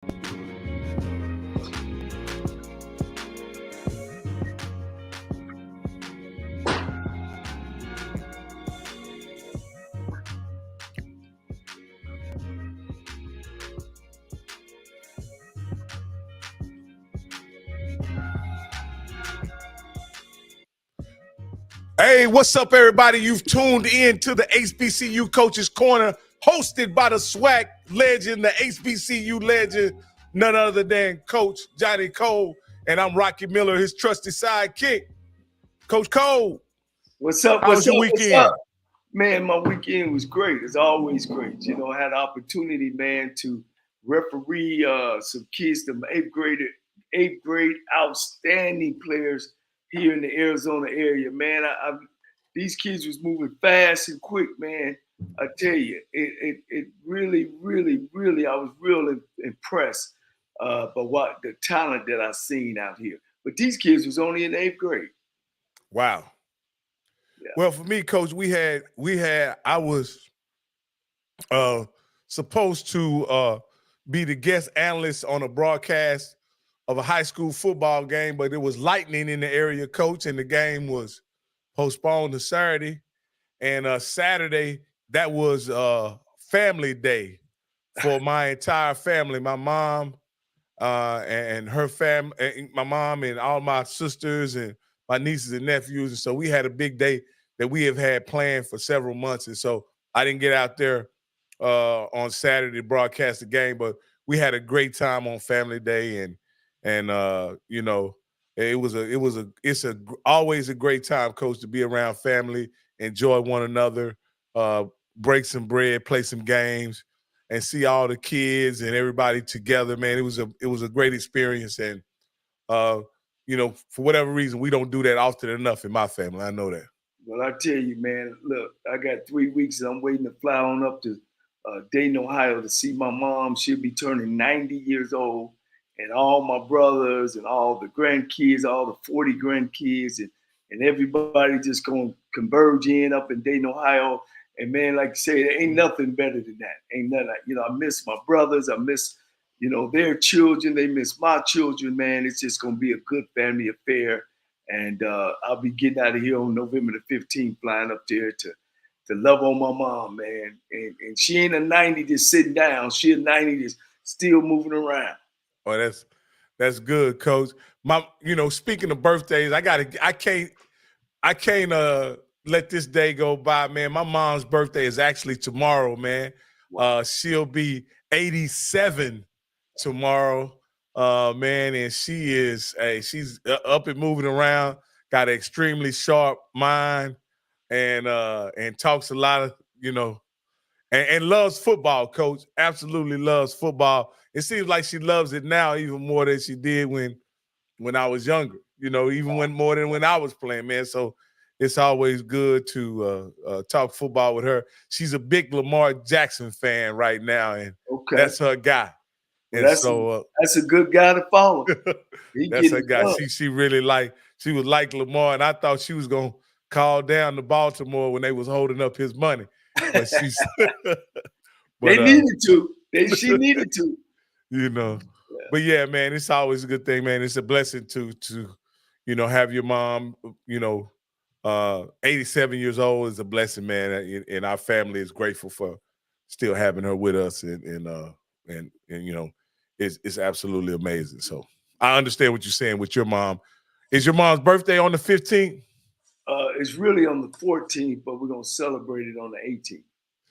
Hey, what's up, everybody? You've tuned in to the HBCU Coaches Corner, hosted by the SWAC legend, the HBCU legend, none other than Coach Johnnie Cole, and I'm Rocky Miller, his trusty sidekick. Coach Cole, what's up? How was your weekend? What's up? Man, my weekend was great. It's always great. You know, I had the opportunity, man, to referee some kids, some eighth grade outstanding players here in the Arizona area. Man, these kids was moving fast and quick, man. I tell you, it really, I was real impressed by what the talent that I seen out here. But these kids was only in eighth grade. Wow. Yeah. Well, for me, Coach, I was supposed to be the guest analyst on a broadcast of a high school football game, but it was lightning in the area, Coach, and the game was postponed to Saturday. And Saturday, that was family day for my entire family. My mom and her family, my mom and all my sisters and my nieces and nephews. And so we had a big day that we have had planned for several months. And so I didn't get out there on Saturday to broadcast the game, but we had a great time on Family Day, and you know, it's always a great time, Coach, to be around family, enjoy one another, break some bread, play some games, and see all the kids and everybody together. Man, it was a great experience, and you know, for whatever reason, we don't do that often enough in my family. I know that. Well, I tell you, man, look, I got 3 weeks and I'm waiting to fly on up to Dayton, Ohio to see my mom. She'll be turning 90 years old, and all my brothers and all the grandkids, all the 40 grandkids, and everybody just going to converge in up in Dayton, Ohio. And man, like I say, there ain't nothing better than that. Ain't nothing. You know, I miss my brothers. I miss, you know, their children. They miss my children, man. It's just going to be a good family affair. And I'll be getting out of here on November the 15th, flying up there to love on my mom, man. And she ain't a 90 just sitting down. She a 90 just still moving around. Oh, that's good, Coach. You know, speaking of birthdays, I can't let this day go by, man. My mom's birthday is actually tomorrow, man. Wow. She'll be 87 tomorrow. Man, and she's up and moving around, got an extremely sharp mind, and talks a lot of, you know, and loves football, Coach. Absolutely loves football. It seems like she loves it now even more than she did when I was younger, you know, even more than when I was playing, man. So it's always good to talk football with her. She's a big Lamar Jackson fan right now, and that's her guy. And that's a good guy to follow. That's her guy. She was like Lamar, and I thought she was gonna call down to Baltimore when they was holding up his money. But they needed to. She needed to. You know. Yeah. But yeah, man, it's always a good thing, man. It's a blessing to you know, have your mom, you know, 87 years old is a blessing, man. And our family is grateful for still having her with us, and you know, it's absolutely amazing. So I understand what you're saying with your mom. Is your mom's birthday on the 15th? It's really on the 14th, but we're gonna celebrate it on the 18th.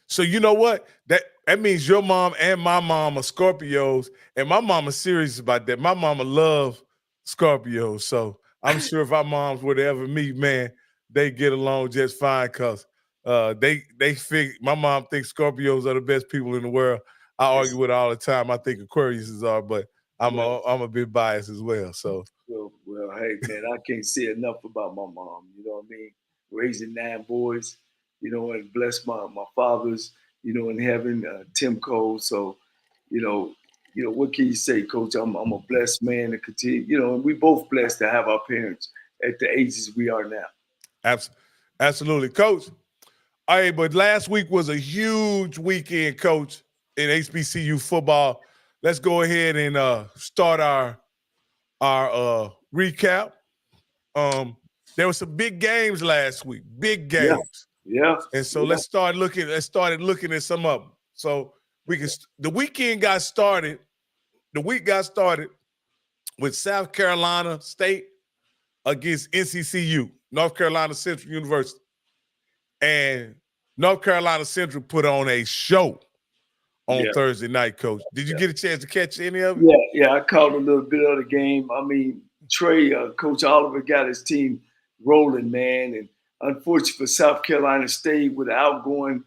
So you know what? That means your mom and my mom are Scorpios, and my mama's serious about that. My mama loves Scorpios, so I'm sure if our moms were to ever meet, man, they get along just fine, because they figure my mom thinks Scorpios are the best people in the world. I argue with her all the time. I think Aquariuses are, but I'm a bit biased as well. So well, hey man, I can't say enough about my mom. You know what I mean? Raising 9 boys, you know, and bless my fathers, you know, in heaven, Tim Cole. So, you know, what can you say, Coach? I'm a blessed man to continue, you know, and we both blessed to have our parents at the ages we are now. Absolutely, Coach. All right, but last week was a huge weekend, Coach, in HBCU football. let's go ahead and start our recap. There were some big games last week, big games. Yeah. And so let's start looking at some of them. So the weekend got started. The week got started with South Carolina State against NCCU, North Carolina Central University. And North Carolina Central put on a show on Thursday night, Coach. Did you get a chance to catch any of it? Yeah, I caught a little bit of the game. I mean, Trey, Coach Oliver got his team rolling, man. And unfortunately for South Carolina State, with outgoing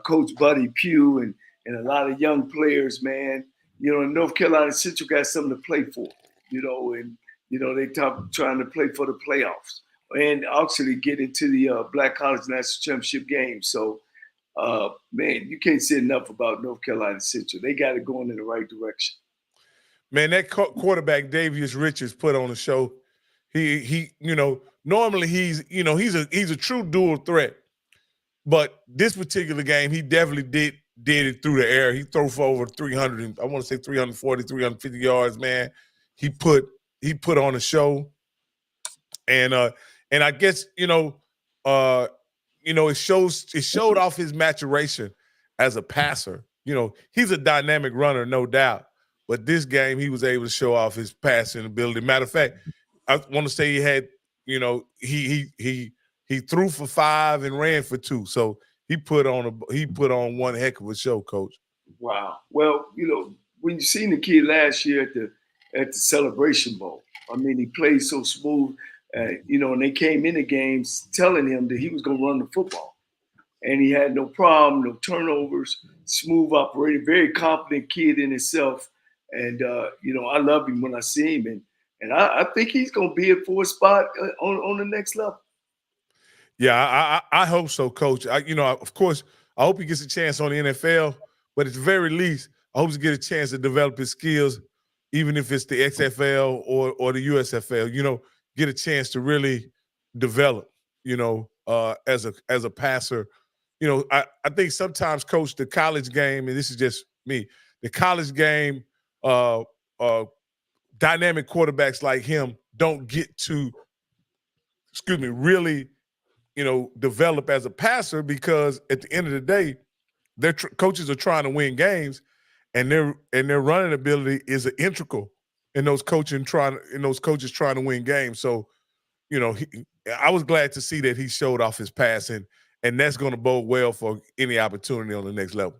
Coach Buddy Pugh and a lot of young players, man, North Carolina Central got something to play for, and, they trying to play for the playoffs and actually get into the Black College National Championship game. So, man, you can't say enough about North Carolina Central. They got it going in the right direction. Man, that quarterback Davius Richards put on a show. He normally he's a true dual threat, but this particular game he definitely did it through the air. He threw for over 300, I want to say 340, 350 yards. Man, he put on a show, and I guess it showed off his maturation as a passer. He's a dynamic runner, no doubt. But this game, he was able to show off his passing ability. Matter of fact, I want to say he had, he threw for 5 and ran for 2. So he put on one heck of a show, Coach. Wow. Well, when you seen the kid last year at the Celebration Bowl, I mean, he played so smooth, and they came in the games telling him that he was going to run the football. And he had no problem, no turnovers, smooth operator, very confident kid in himself. And, I love him when I see him. And I think he's going to be it for a spot on the next level. Yeah, I hope so, Coach. Of course, I hope he gets a chance on the NFL. But at the very least, I hope he gets a chance to develop his skills, even if it's the XFL or the USFL. Get a chance to really develop, as a passer. I think sometimes, Coach, the college game, and this is just me, the college game, dynamic quarterbacks like him don't get to, really, develop as a passer, because at the end of the day, their coaches are trying to win games, and their running ability is an integral in those coaches trying to win games. So, I was glad to see that he showed off his passing, and that's going to bode well for any opportunity on the next level.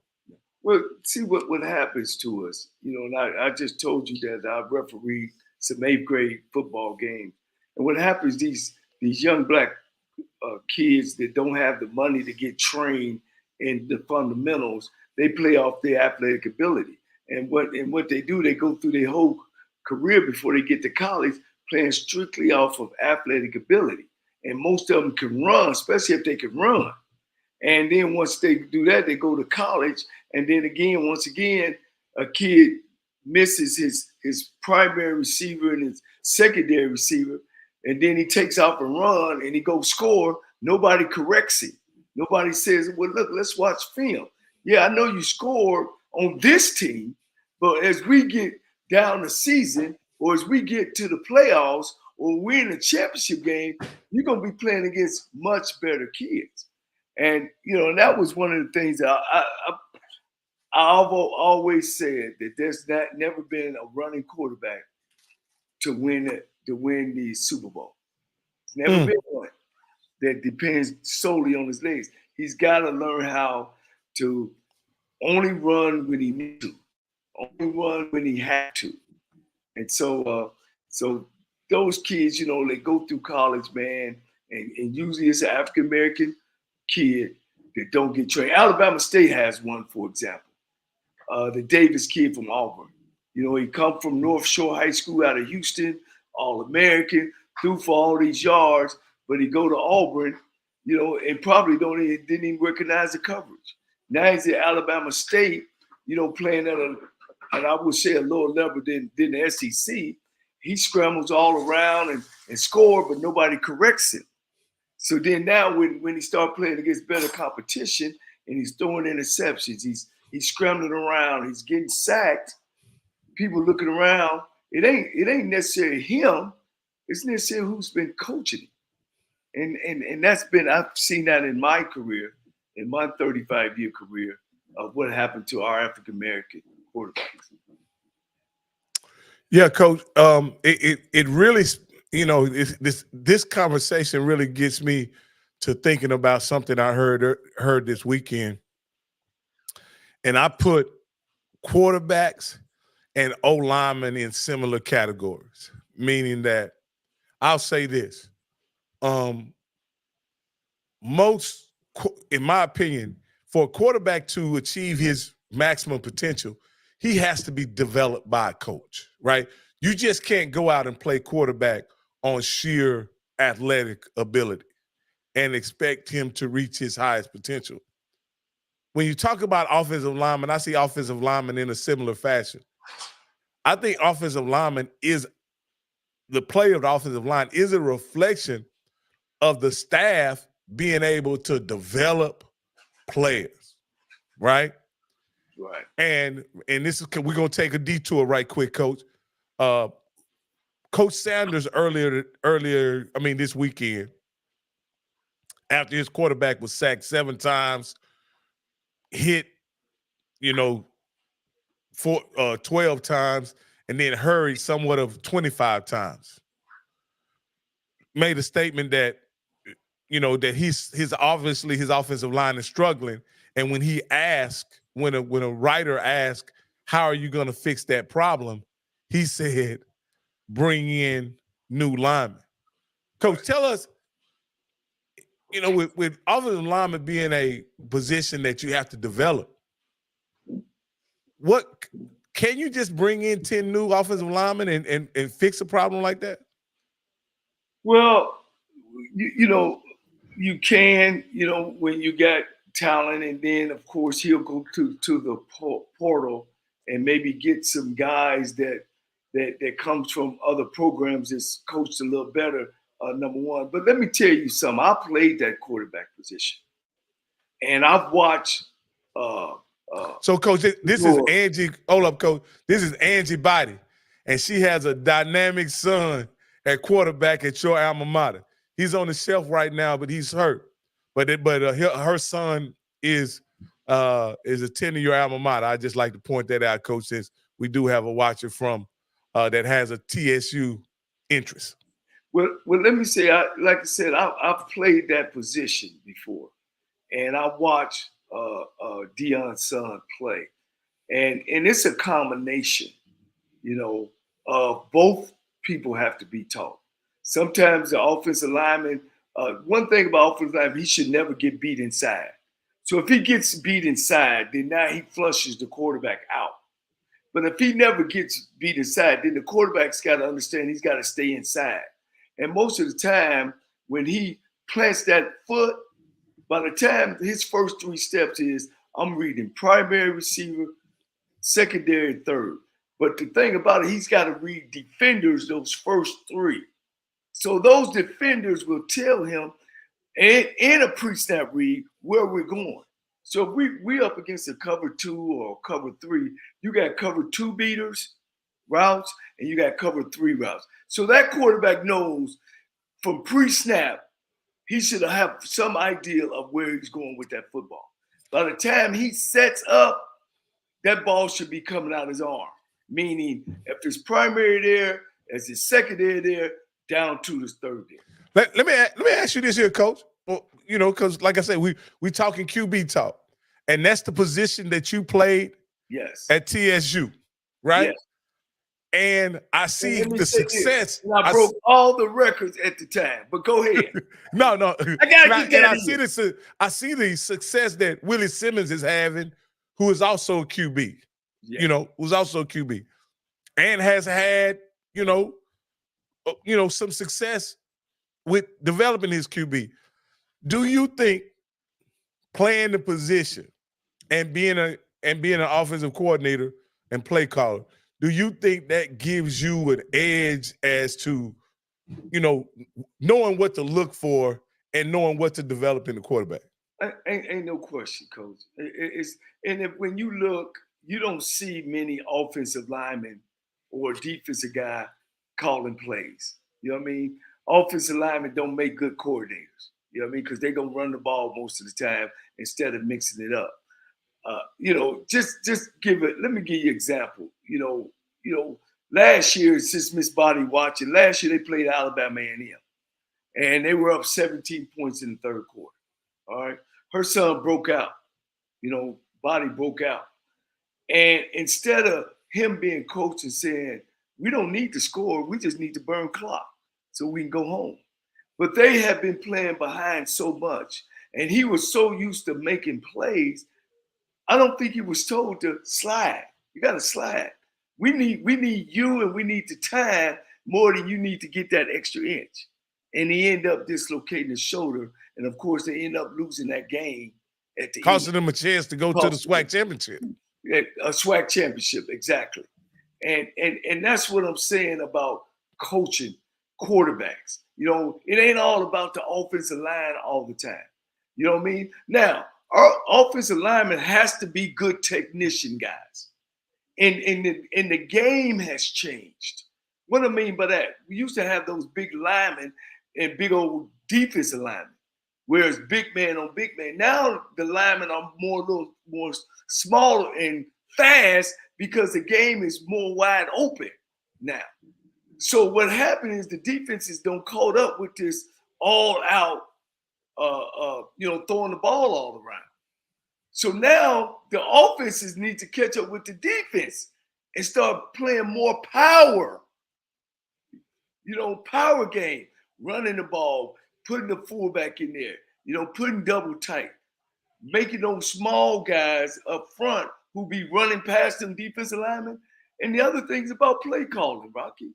Well, see what happens to us, and I just told you that I refereed some 8th grade football games. And what happens, these young black kids that don't have the money to get trained in the fundamentals, they play off their athletic ability. And what they do, they go through their whole career before they get to college playing strictly off of athletic ability. And most of them can run, especially if they can run. And then once they do that, they go to college. And then again, once again, a kid misses his primary receiver and his secondary receiver. And then he takes off and run and he goes score. Nobody corrects him. Nobody says, well, look, let's watch film. Yeah, I know you scored on this team, but as we get down the season, or as we get to the playoffs, or we're in a championship game, you're going to be playing against much better kids. And, that was one of the things that I've always said, that there's never been a running quarterback to win the Super Bowl. It's never been one that depends solely on his legs. He's got to learn how to only run when he needs to, only run when he had to. And so those kids, they go through college, man, and usually it's an African-American kid that don't get trained. Alabama State has one, for example. The Davis kid from Auburn. He come from North Shore High School out of Houston, All-American, threw for all these yards, but he go to Auburn, and probably didn't even recognize the coverage. Now he's at Alabama State, playing at and I would say a lower level than the SEC. He scrambles all around and score, but nobody corrects him. So then now when he starts playing against better competition and he's throwing interceptions, he's scrambling around, he's getting sacked, people looking around, it ain't necessarily him. It's necessarily who's been coaching him. And that's been, I've seen that in my career, in my 35-year career, of what happened to our African American quarterbacks. Yeah, Coach. It really, this conversation really gets me to thinking about something I heard this weekend, and I put quarterbacks and O linemen in similar categories, meaning that I'll say this: most, in my opinion, for a quarterback to achieve his maximum potential, he has to be developed by a coach, right? You just can't go out and play quarterback on sheer athletic ability and expect him to reach his highest potential. When you talk about offensive linemen, I see offensive linemen in a similar fashion. I think offensive lineman is the play of the offensive line is a reflection of the staff being able to develop players, right? Right. And this is, we're gonna take a detour right quick, Coach. Coach Sanders this weekend, after his quarterback was sacked 7 times, hit, 12 times, and then hurried somewhat of 25 times, made a statement that that his obviously his offensive line is struggling. And when a writer asked, how are you going to fix that problem? He said, bring in new linemen. Coach, tell us, with offensive linemen being a position that you have to develop, what can you just bring in 10 new offensive linemen and fix a problem like that? Well, you can, when you got talent, and then of course he'll go to the portal and maybe get some guys that comes from other programs that's coached a little better, number one. But let me tell you something. I played that quarterback position, and I've watched. So, Coach, this is Angie. Hold up, Coach. This is Angie Body, and she has a dynamic son at quarterback at your alma mater. He's on the shelf right now, but he's hurt. But her son is attending your alma mater. I just like to point that out, Coach, since we do have a watcher from that has a TSU interest. Well, let me say, like I said, I've played that position before, and I watched Deion's son play, and it's a combination, of both people have to be taught. Sometimes the offensive lineman, one thing about offensive lineman, he should never get beat inside. So if he gets beat inside, then now he flushes the quarterback out. But if he never gets beat inside, then the quarterback's got to understand he's got to stay inside. And most of the time, when he plants that foot, by the time his first 3 steps is, I'm reading primary receiver, secondary, third. But the thing about it, he's got to read defenders those first 3. So those defenders will tell him in a pre-snap read where we're going. So if we up against a cover 2 or cover 3, you got cover 2 beaters routes and you got cover 3 routes. So that quarterback knows from pre-snap, he should have some idea of where he's going with that football. By the time he sets up, that ball should be coming out his arm. Meaning, if there's primary there, as his secondary there, down to his third there. Let me ask you this here, Coach. Well, because like I said, we talking QB talk, and that's the position that you played at TSU, right? Yes. And I see the success. I broke all the records at the time, but go ahead. No. I gotta get that. I see the success that Willie Simmons is having, who is also a QB. Yeah. Who's also a QB, and has had some success with developing his QB. Do you think playing the position and being an offensive coordinator and play caller, do you think that gives you an edge as to, knowing what to look for and knowing what to develop in the quarterback? Ain't no question, Coach. When you look, you don't see many offensive linemen or a defensive guy calling plays. You know what I mean? Offensive linemen don't make good coordinators. You know what I mean? Because they're gonna run the ball most of the time instead of mixing it up. Just give it. Let me give you an example. Last year, since Miss Body watching, last year they played Alabama A&M, and they were up 17 points in the third quarter. All right, her son broke out. Body broke out, and instead of him being coach and saying, "We don't need to score, we just need to burn clock so we can go home," but they have been playing behind so much, and he was so used to making plays. I don't think he was told to slide. You got to slide. We need you, and we need the time more than you need to get that extra inch. And he ended up dislocating his shoulder, and of course they end up losing that game at the Costing end. them a chance to go to the SWAC championship. A SWAC championship, exactly. And that's what I'm saying about coaching quarterbacks. It ain't all about the offensive line all the time. You know what I mean? Now, our offensive lineman has to be good technician guys. And the game has changed. What I mean by that, we used to have those big linemen and big old defensive linemen, whereas big man on big man. Now the linemen are little more smaller and fast because the game is more wide open now. So what happened is the defenses don't caught up with this all out, throwing the ball all around. So now the offenses need to catch up with the defense and start playing more power. Power game, running the ball, putting the fullback in there, putting double tight, making those small guys up front who be running past them defensive linemen. And the other things about play calling, Rocky.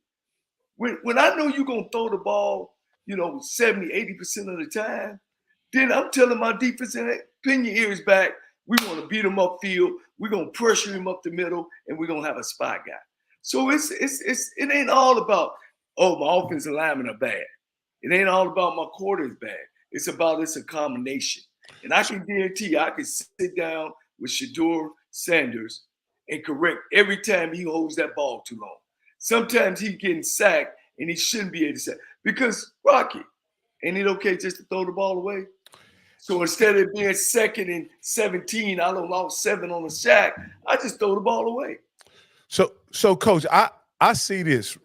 When I know you're going to throw the ball, 70, 80% of the time, then I'm telling my defense, pin your ears back. We want to beat him upfield. We're going to pressure him up the middle, and we're going to have a spot guy. So it ain't all about, my offensive linemen are bad. It ain't all about my quarter is bad. It's a combination. And I can guarantee you, I can sit down with Shedeur Sanders and correct every time he holds that ball too long. Sometimes he's getting sacked, and he shouldn't be able to sack. Because, Rocky, ain't it okay just to throw the ball away? So instead of being second and 17, I don't lost 7 on the sack, I just throw the ball away. So Coach, I see this,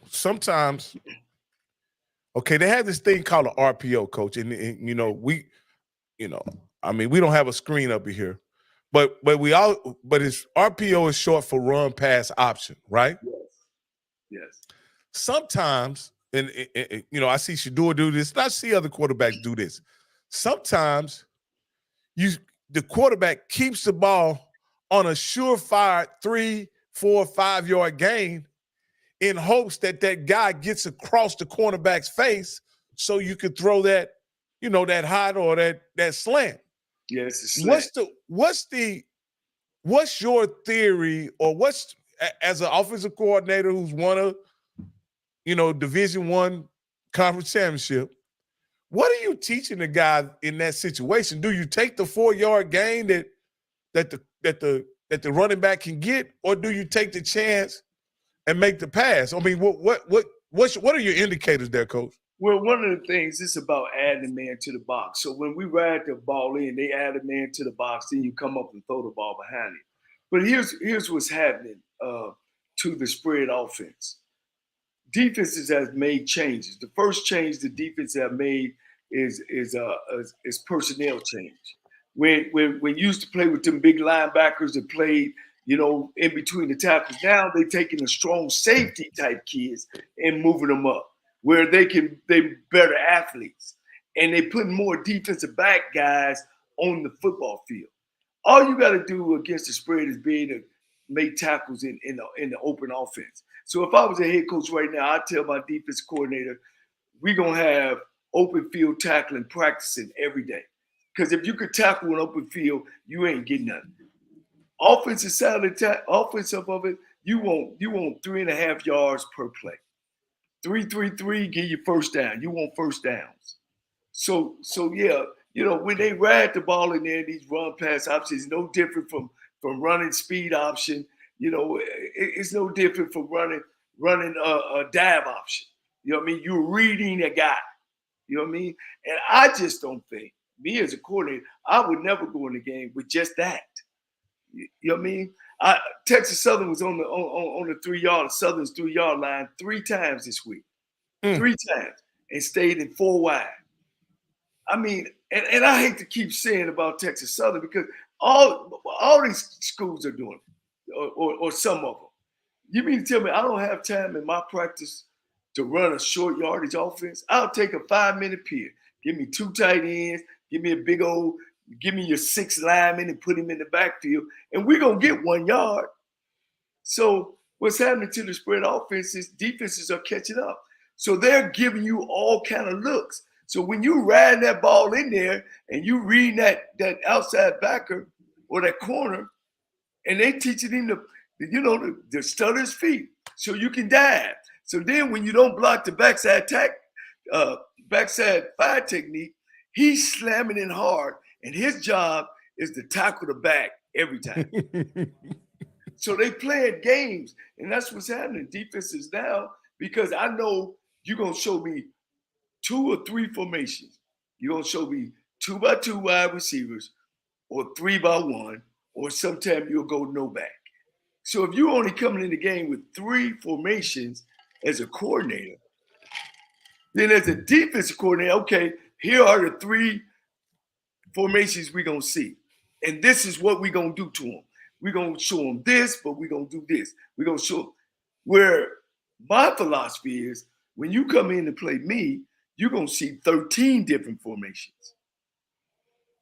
sometimes, okay, they have this thing called an RPO, Coach, and we don't have a screen up here, but it's RPO is short for run pass option, right? Yes. Sometimes, and I see Shedeur do this, and I see other quarterbacks do this. Sometimes the quarterback keeps the ball on a surefire 3, 4, 5 yard gain in hopes that guy gets across the cornerback's face so you could throw that, that hot or that slant. Yeah, it's a slant. What's your theory, or what's, as an offensive coordinator who's won a Division I conference championship, what are you teaching the guy in that situation? Do you take the 4 yard gain that the running back can get, or do you take the chance and make the pass? I mean, what are your indicators there, Coach? Well, one of the things is about adding a man to the box. So when we ride the ball in, they add a man to the box, then you come up and throw the ball behind it. But here's what's happening to the spread offense. Defenses have made changes. The first change the defense have made is personnel change. When you used to play with them big linebackers that played, in between the tackles, now they're taking the strong safety type kids and moving them up where they better athletes, and they putting more defensive back guys on the football field. All you got to do against the spread is be able to make tackles in the open offense. So if I was a head coach right now, I'd tell my defense coordinator, we're going to have open field tackling practicing every day. Because if you could tackle an open field, you ain't getting nothing. Offensive side of it, you want 3.5 yards per play. 3-3-3, give you first down. You want first downs. So yeah, when they ride the ball in there, these run pass options, no different from running speed option You know, it's no different from running a dive option. You know what I mean? You're reading a guy. You know what I mean? And I just don't think, me as a coordinator, I would never go in the game with just that. You know what I mean? Texas Southern was on the 3-yard, Southern's 3-yard line 3 times this week. 3 times, and stayed in 4 wide. I mean, and I hate to keep saying about Texas Southern because all these schools are doing it, or some of them. You mean to tell me I don't have time in my practice to run a short yardage offense? I'll take a 5-minute period. Give me 2 tight ends. Give me your 6 linemen and put him in the backfield, and we're going to get 1 yard. So what's happening to the spread offense is defenses are catching up. So they're giving you all kind of looks. So when you ride that ball in there and you read that outside backer or that corner, and they teaching him to stutter his feet so you can dive. So then when you don't block the backside fire technique, he's slamming in hard, and his job is to tackle the back every time. So they playing games, and that's what's happening. Defenses now, because I know you're going to show me 2 or 3 formations. You're going to show me 2 by 2 wide receivers or 3 by 1, or sometime you'll go no back. So if you're only coming in the game with 3 formations as a coordinator, then as a defensive coordinator, okay, here are the 3 formations we're going to see. And this is what we're going to do to them. We're going to show them this, but we're going to do this. We're going to show them. Where my philosophy is, when you come in to play me, you're going to see 13 different formations.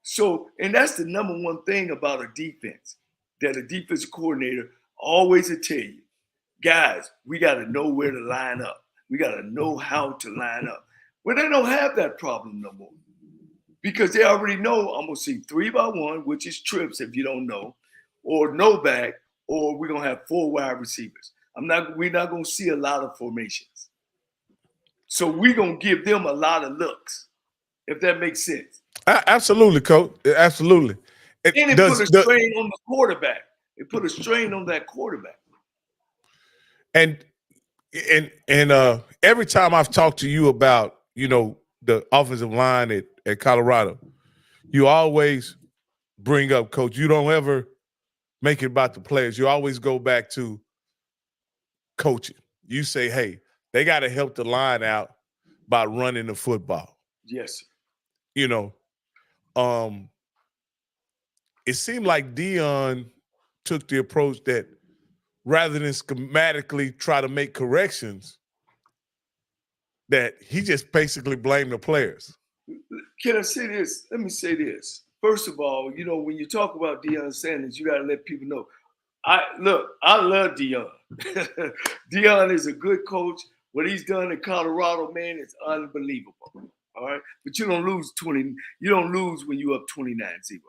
So, and that's the number one thing about a defense, that a defensive coordinator always will tell you, guys, we got to know where to line up. We got to know how to line up. Well, they don't have that problem no more, because they already know I'm going to see 3 by 1, which is trips if you don't know, or no back, or we're going to have 4 wide receivers. We're not going to see a lot of formations. So we're going to give them a lot of looks, if that makes sense. Absolutely, Coach. Absolutely. And it put a strain on the quarterback. It put a strain on that quarterback. And every time I've talked to you about, the offensive line at Colorado, you always bring up, Coach, you don't ever make it about the players. You always go back to coaching. You say, hey, they got to help the line out by running the football. Yes, sir. It seemed like Deion took the approach that rather than schematically try to make corrections, that he just basically blamed the players. Can I say this? Let me say this. First of all, when you talk about Deion Sanders, you got to let people know. I love Deion. Deion is a good coach. What he's done in Colorado, man, is unbelievable. All right, but you don't lose 20. You don't lose when you're up 29-0.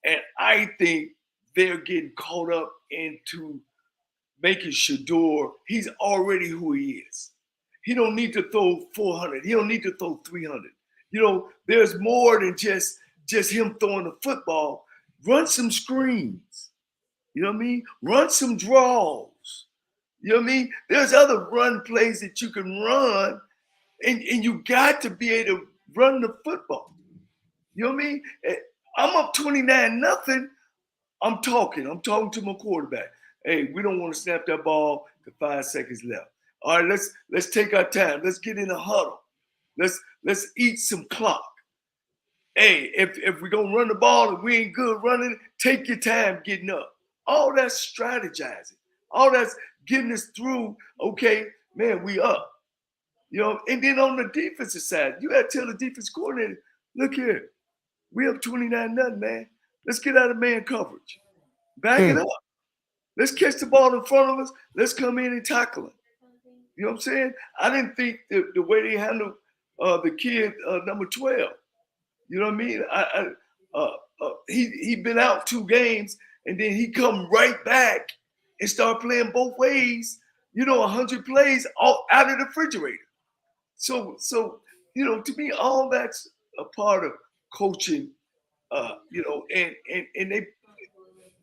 And I think they're getting caught up into making Shador. He's already who he is. He don't need to throw 400. He don't need to throw 300. There's more than just him throwing the football. Run some screens. You know what I mean? Run some draws. You know what I mean? There's other run plays that you can run, and you got to be able to run the football. You know what I mean? I'm up 29-0. I'm talking to my quarterback. Hey, we don't want to snap that ball to 5 seconds left. All right, let's take our time. Let's get in a huddle. Let's eat some clock. Hey, if we're gonna run the ball and we ain't good running, take your time getting up. All that's strategizing. All that's getting us through. Okay, man, we up. And then on the defensive side, you got to tell the defense coordinator, look here, we up 29-0, man. Let's get out of man coverage. Back it up. Let's catch the ball in front of us. Let's come in and tackle it. You know what I'm saying? I didn't think the way they handled the kid number 12. You know what I mean? He been out 2 games, and then he come right back and start playing both ways. 100 plays all out of the refrigerator. So to me, all that's a part of coaching. And they,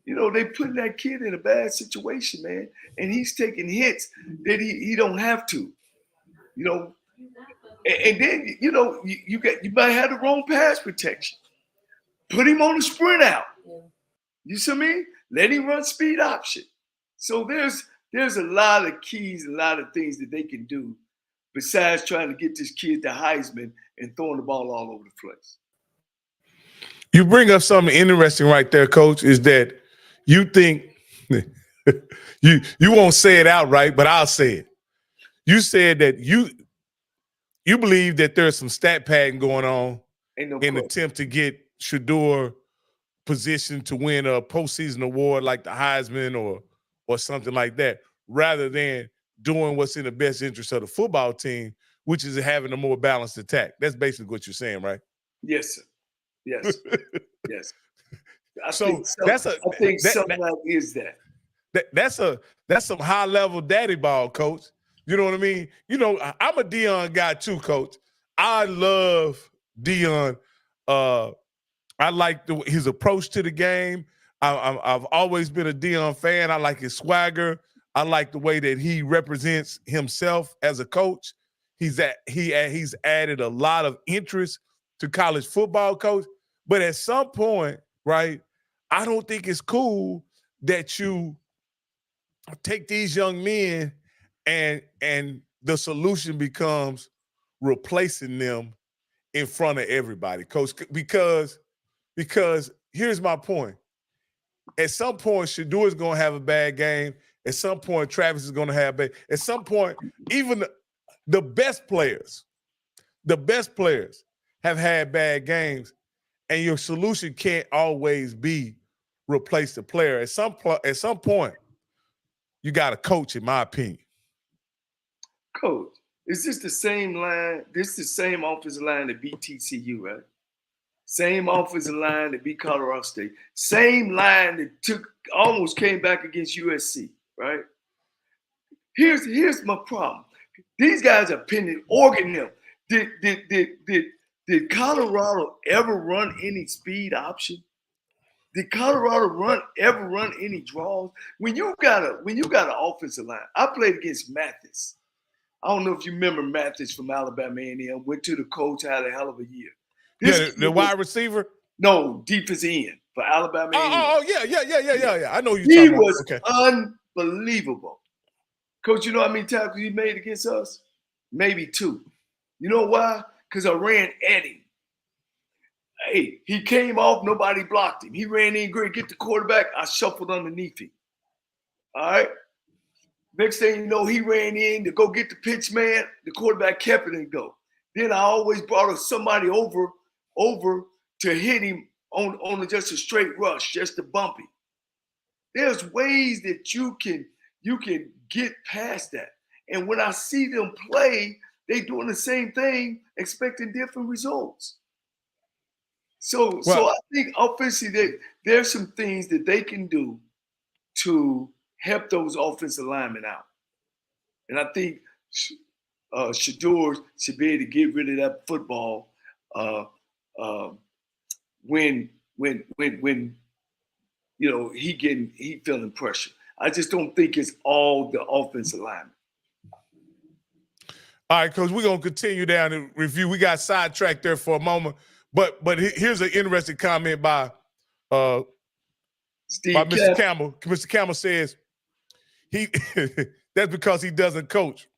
You know, they putting that kid in a bad situation, man, and he's taking hits that he don't have to. You know, and then you know you might have the wrong pass protection. Put him on the sprint out. You see me? Let him run speed option. So there's a lot of keys, a lot of things that they can do besides trying to get this kid the Heisman and throwing the ball all over the place. You bring up something interesting right there, Coach, is that you think you won't say it outright, but I'll say it. You said that you believe that there's some stat padding going on in an attempt to get Shedeur positioned to win a postseason award like the Heisman or something like that, rather than doing what's in the best interest of the football team, which is having a more balanced attack. That's basically what you're saying, right? Yes, sir. Yes. Yes. I So think something like is that. That's some high level daddy ball, Coach. You know what I mean? You know, I'm a Deion guy too, Coach. I love Deion. I like his approach to the game. I've always been a Deion fan. I like his swagger. I like the way that he represents himself as a coach. He's added a lot of interest to college football, Coach. But at some point, right, I don't think it's cool that you take these young men and the solution becomes replacing them in front of everybody, Coach. Because here's my point. At some point, Shedeur is going to have a bad game. At some point, Travis is going to have bad. At some point, even the best players have had bad games, and your solution can't always be replace the player. At some point, you got to coach, in my opinion. Coach, is this the same line? This is the same offensive line that beat TCU, right? Same offensive line that beat Colorado State. Same line that almost came back against USC, right? Here's my problem. These guys are pinning Oregon them. Did Colorado ever run any speed option? Did Colorado ever run any draws? When you got an offensive line, I played against Mathis. I don't know if you remember Mathis from Alabama A&M. Went to the coach, had a hell of a year. The wide receiver? No, defensive end for Alabama A&M. Oh, yeah. I know you're talking about. He was unbelievable. Coach, you know how many tackles he made against us? Maybe 2. You know why? Because I ran at him. Hey, he came off, nobody blocked him. He ran in great, get the quarterback, I shuffled underneath him. All right? Next thing you know, he ran in to go get the pitch man. The quarterback kept it and go. Then I always brought somebody over to hit him on just a straight rush, just to bump him. There's ways that you can get past that. And when I see them play, they doing the same thing, expecting different results. So I think offensively, there's some things that they can do to help those offensive linemen out. And I think Shedeur should be able to get rid of that football when you know he feeling pressure. I just don't think it's all the offensive linemen. All right, Coach, we're going to continue down the review. We got sidetracked there for a moment. But here's an interesting comment by Mr. Campbell. Mr. Campbell says that's because he doesn't coach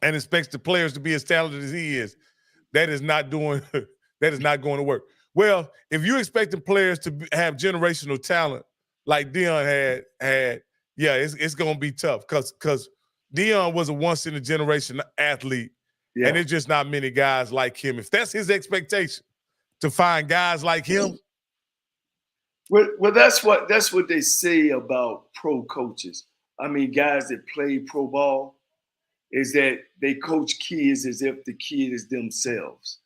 and expects the players to be as talented as he is. That is not going to work. Well, if you expect the players to have generational talent like Deion had, yeah, it's going to be tough because Deion was a once in a generation athlete, and there's just not many guys like him. If that's his expectation, to find guys like him. Well, that's what they say about pro coaches. I mean, guys that play pro ball, is that they coach kids as if the kid is themselves,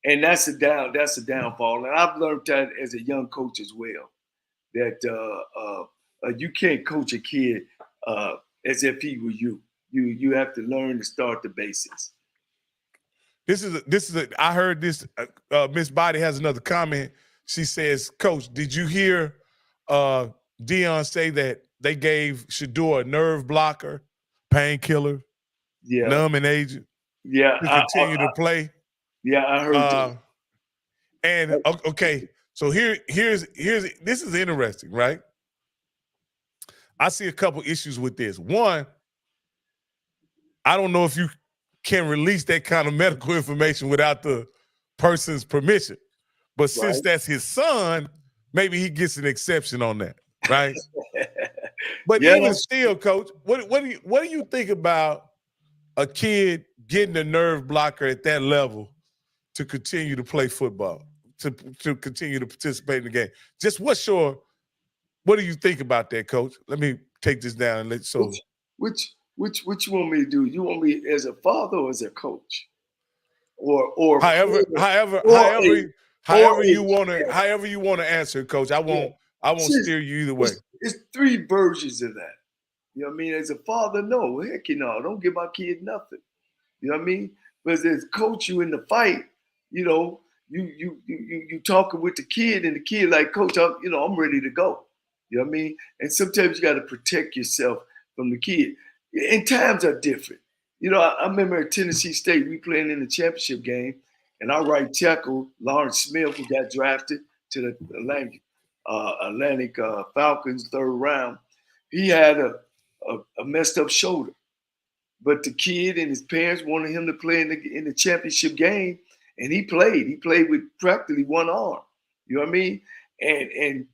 and that's a downfall. And I've learned that as a young coach as well, that you can't coach a kid as if he were you. You have to learn to start the basics. I heard this. Miss Body has another comment. She says, "Coach, did you hear Dion say that they gave Shador a nerve blocker, painkiller, Yeah, numbing agent yeah, to continue to play. I heard that. And okay, so here's this is interesting, right? I see a couple issues with this. One, I don't know if you can release that kind of medical information without the person's permission. But since Right. that's his son, maybe he gets an exception on that, right? But Yeah, even still, coach, what do you think about a kid getting a nerve blocker at that level to continue to play football, to continue to participate in the game? Just what do you think about that, coach? Let me take this down and let so which you want me to do? You want me as a father or as a coach? Or however player, however or a however or however a you want to however you want to answer, coach. yeah. I won't Since steer you either way. it's three versions of that. You know what I mean? As a father, no, heck no, don't give my kid nothing. You know what I mean? But as a coach, you in the fight, you know, you talking with the kid, and the kid like, coach, I'm ready to go. You know what I mean? And sometimes you got to protect yourself from the kid. And times are different. You know, I remember at Tennessee State, we playing in the championship game, and our right tackle, Lawrence Smith, who got drafted to the Atlantic Falcons 3rd round, he had a messed up shoulder. But the kid and his parents wanted him to play in the championship game, and he played. He played with practically one arm. You know what I mean? And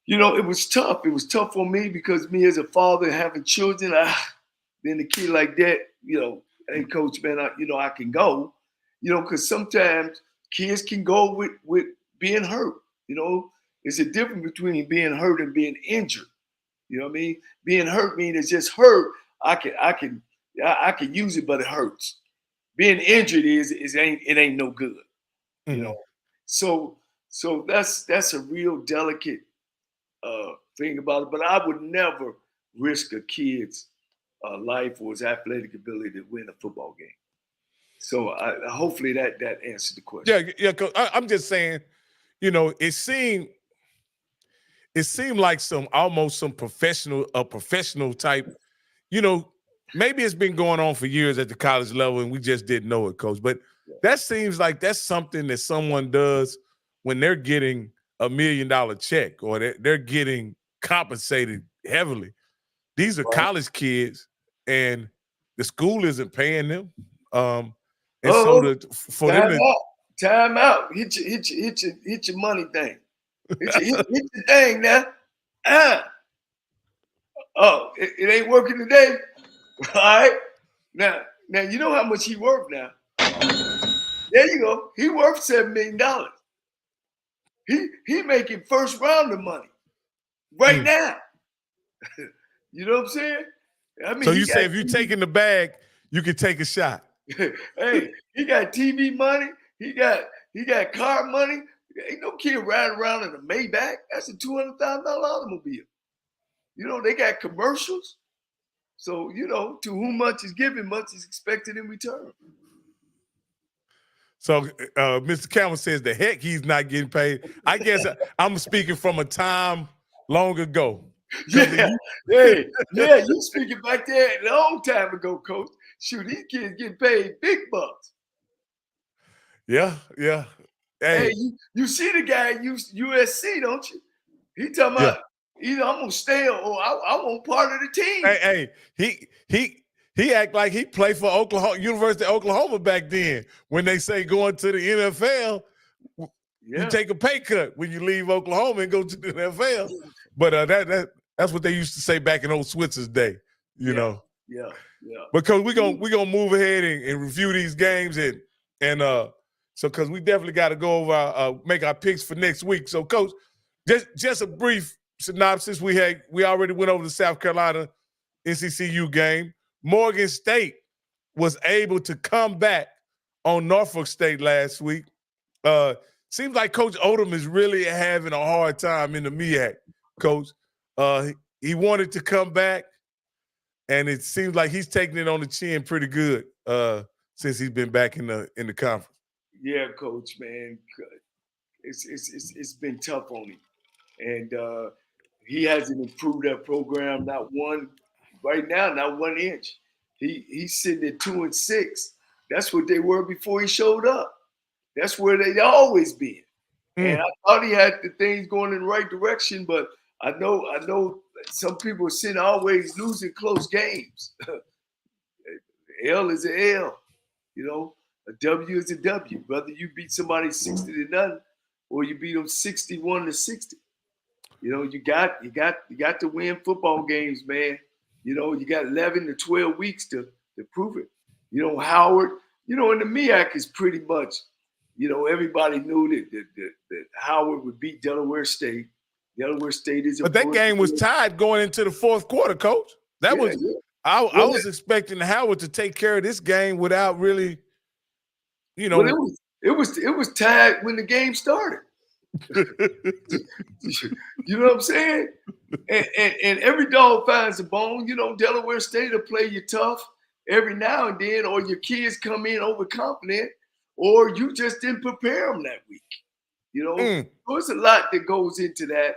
you know, it was tough. It was tough for me because me as a father having children, then the kid like that, you know, hey coach, man, I can go. You know, because sometimes kids can go with being hurt. You know, there's a difference between being hurt and being injured. You know what I mean? Being hurt means it's just hurt. I can use it, but it hurts. Being injured it ain't no good. You Mhm. know. So that's a real delicate thing about it. But I would never risk a kid's life or his athletic ability to win a football game. So hopefully that answered the question. Yeah. Coach, I'm just saying, you know, it seemed like almost some professional type, you know, maybe it's been going on for years at the college level and we just didn't know it, coach. But Yeah. that seems like that's something that someone does when they're getting $1 million check or they're getting compensated heavily. These are Right. college kids and the school isn't paying them. And so Oh, for them time to out. Time out. Hit your money thing. Hit your thing now. Ah. Oh, it ain't working today. All right. Now you know how much he worth now. There you go. He worth $7 million. He making first round of money right mm. now. You know what I'm saying? I So mean, he you say got if you take in the bag, you can take a shot. hey, he got TV money. He got car money. Ain't no kid riding around in a Maybach. That's a $200,000 automobile. You know, they got commercials. So, you know, to whom much is given, much is expected in return. So Mr. Campbell says the heck he's not getting paid. I guess I'm speaking from a time long ago. Yeah, hey, yeah, you speaking back there a long time ago, coach. Shoot, these kids getting paid big bucks. Yeah. Hey, Hey, you see the guy at USC, don't you? He talking yeah. about either I'm gonna stay or I want part of the team. Hey, he act like he played for University of Oklahoma back then. When they say going to the NFL, you Yeah, take a pay cut when you leave Oklahoma and go to the NFL. But that's what they used to say back in old Switzer's day, you yeah, know. yeah, yeah. Because we're gonna move ahead and review these games and so because we definitely got to go over make our picks for next week. So, coach, just a brief synopsis. We already went over the South Carolina NCCU game. Morgan State was able to come back on Norfolk State last week. Seems like Coach Odom is really having a hard time in the MEAC, Coach. He wanted to come back, and it seems like he's taking it on the chin pretty good since he's been back in the conference. Yeah, coach, man. It's been tough on him. And He hasn't improved that program not one right now, not 1 inch. He's sitting at 2-6. That's what they were before he showed up. That's where they always been. And I thought he had the things going in the right direction, but I know some people are sitting always losing close games. L is an L, you know. A W is a W. Whether you beat somebody 60-0 or you beat them 61-60. You know, you got to win football games, man. You know, you got 11 to 12 weeks to prove it. You know, Howard, you know, and the MEAC is pretty much, you know, everybody knew that Howard would beat Delaware State. Delaware State is a But that game was tied going into the fourth quarter, Coach. That was I was expecting Howard to take care of this game without really, you know. Well, it was tied when the game started. You know what I'm saying? And every dog finds a bone. You know, Delaware State will play you tough every now and then, or your kids come in overconfident, or you just didn't prepare them that week. You know, there's a lot that goes into that.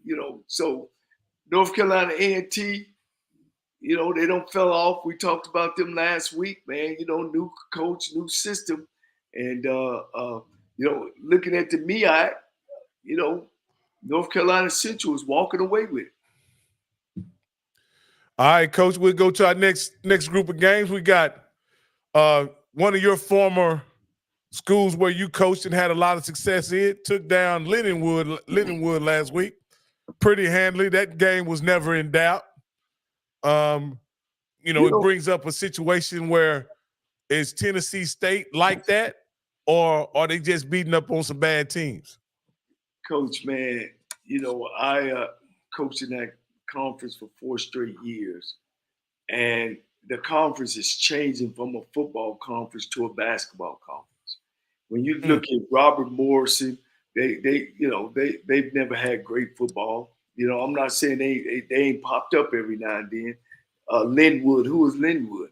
You know, so North Carolina A&T, you know, they don't fell off. We talked about them last week, man. You know, new coach, new system, and you know, looking at the MEAC, you know, North Carolina Central is walking away with it. All right, Coach, we'll go to our next group of games. We got one of your former schools where you coached and had a lot of success in, took down Lindenwood last week pretty handily. That game was never in doubt. You know, it brings up a situation where is Tennessee State like that, or are they just beating up on some bad teams? Coach, man, you know, I coached in that conference for 4 straight years, and the conference is changing from a football conference to a basketball conference. When you look at Robert Morrison, they've never had great football. You know, I'm not saying they ain't popped up every now and then. Lindenwood, who was Lindenwood?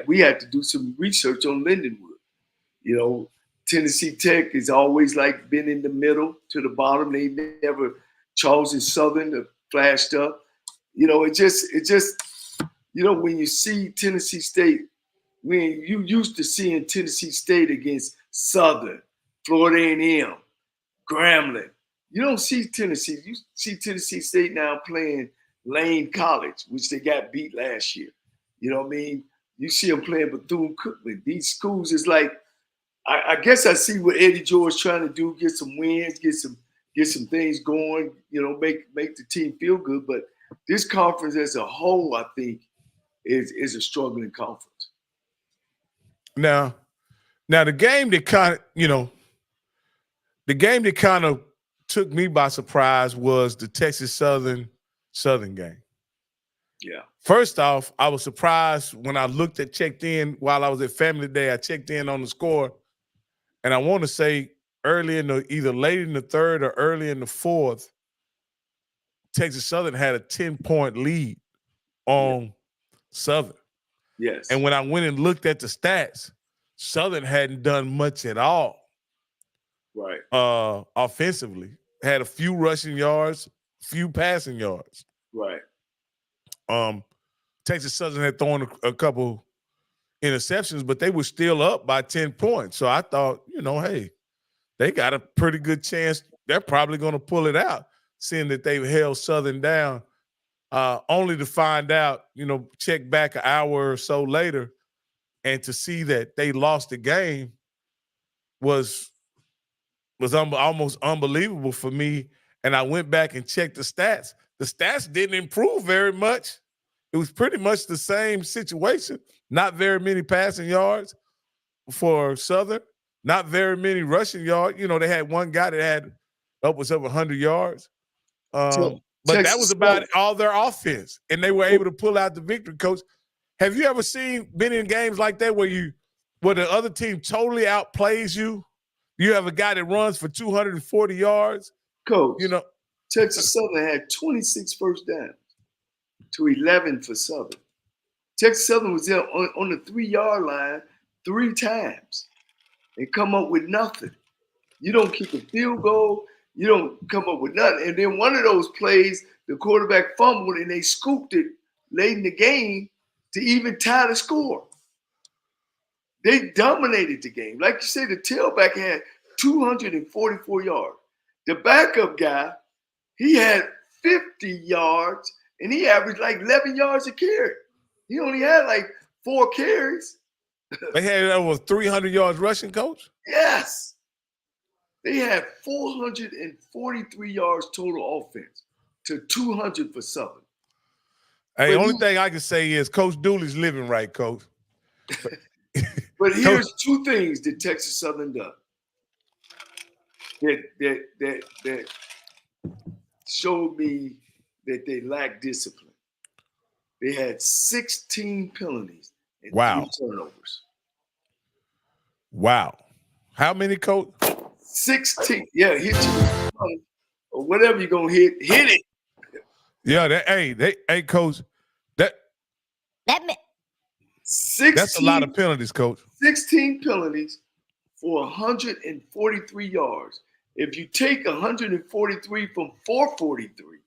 We had to do some research on Lindenwood. You know, Tennessee Tech has always like been in the middle to the bottom. They never Charleston Southern flashed up. You know, it just you know, when you see Tennessee State, when you used to seeing Tennessee State against Southern, Florida A&M, Grambling, you don't see Tennessee. You see Tennessee State now playing Lane College, which they got beat last year. You know what I mean? You see them playing Bethune-Cookman. These schools is like, I guess I see what Eddie George trying to do, get some wins, get some things going, you know, make the team feel good. But this conference as a whole, I think, is a struggling conference. Now the game that kind of took me by surprise was the Texas Southern game. Yeah. First off, I was surprised when I checked in while I was at Family Day. I checked in on the score, and I want to say either late in the third or early in the fourth, Texas Southern had a 10-point lead on Southern. Yes. And when I went and looked at the stats, Southern hadn't done much at all. Right. Offensively. Had a few rushing yards, few passing yards. Right. Texas Southern had thrown a couple interceptions, but they were still up by 10 points. So I thought, you know, hey, they got a pretty good chance. They're probably going to pull it out, seeing that they've held Southern down, only to find out, you know, check back an hour or so later and to see that they lost the game was almost unbelievable for me. And I went back and checked the stats. The stats didn't improve very much. It was pretty much the same situation. Not very many passing yards for Southern. Not very many rushing yards. You know, they had one guy that had upwards of 100 yards. But that was about all their offense. And they were able to pull out the victory, Coach. Have you ever been in games like that where the other team totally outplays you? You have a guy that runs for 240 yards. Coach, you know, Texas Southern had 26 first downs to 11 for Southern. Texas Southern was there on the 3-yard line 3 times and come up with nothing. You don't kick a field goal. you don't come up with nothing. And then one of those plays, the quarterback fumbled and they scooped it late in the game to even tie the score. They dominated the game. Like you said, the tailback had 244 yards. The backup guy, he had 50 yards and he averaged like 11 yards a carry. He only had like 4 carries. They had over 300 yards rushing, Coach? Yes. They had 443 yards total offense to 200 for Southern. Hey, only thing I can say is Coach Dooley's living right, Coach. But here's 2 things that Texas Southern done that showed me that they lack discipline. They had 16 penalties and 3 turnovers. Wow. How many, Coach? 16. Yeah, hit you. Or whatever you're going to hit it. Yeah, hey, Coach, that's a lot of penalties, Coach. 16 penalties for 143 yards. If you take 143 from 443,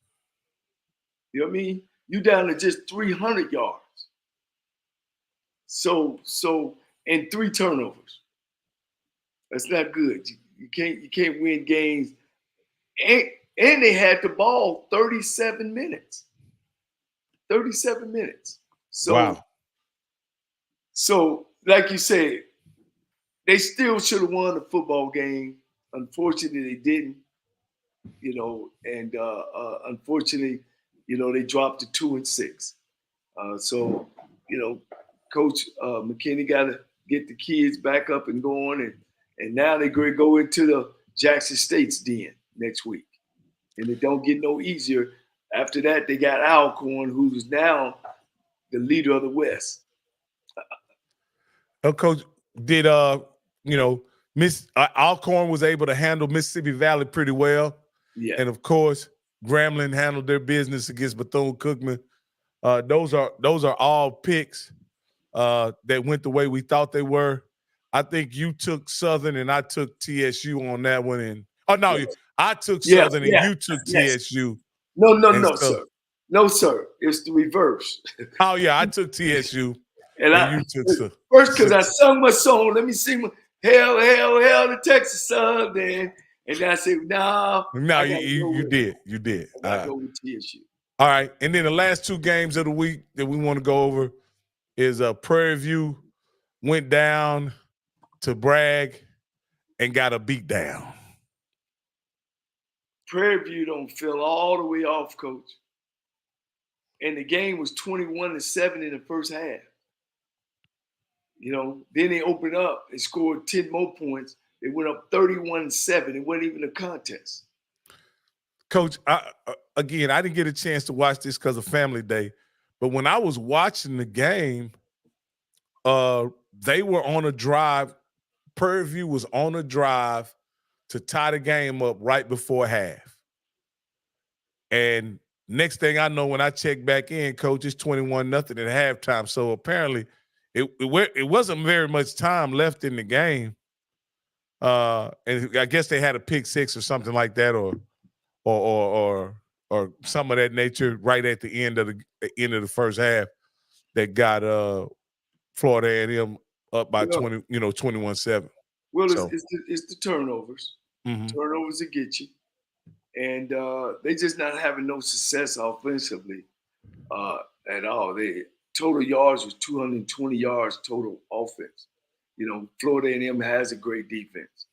you know what I mean? You down to just 300 yards. So and 3 turnovers. That's not good. You can't win games. And they had the ball 37 minutes. 37 minutes. So, wow. So, like you said, they still should have won the football game. Unfortunately, they didn't. You know, and unfortunately, you know, they dropped to 2-6. So, you know, Coach McKinney got to get the kids back up and going, and now they're going to go into the Jackson State's den next week, and it don't get no easier. After that, they got Alcorn, who's now the leader of the West. Coach, did you know, Miss Alcorn was able to handle Mississippi Valley pretty well. Yeah. And of course, Grambling handled their business against Bethune-Cookman. Those are all picks that went the way we thought they were. I think you took Southern and I took TSU on that one. And I took Southern and you took TSU. No, sir. No, sir. It's the reverse. Oh yeah, I took TSU and you took Southern. First, because I sung my song. Let me sing Hell, the Texas Southern. And then I said, no. No, you did. I go with TSU. All right. And then the last 2 games of the week that we want to go over is Prairie View went down to Bragg and got a beat down. Prairie View don't feel all the way off, Coach. And the game was 21-7 in the first half. You know, then they opened up and scored 10 more points. They went up 31-7. It wasn't even a contest. Coach, I didn't get a chance to watch this because of Family Day, but when I was watching the game, they were on a drive. Prairie View was on a drive to tie the game up right before half. And next thing I know, when I check back in, Coach, it's 21-0 at halftime. So apparently it wasn't very much time left in the game. And I guess they had a pick 6 or something like that, or some of that nature right at the end of the first half that got Florida A&M up by 21-7. Well, it's the turnovers. Mm-hmm. Turnovers that get you. And they just not having no success offensively at all. They total yards was 220 yards total offense. You know, Florida A&M has a great defense.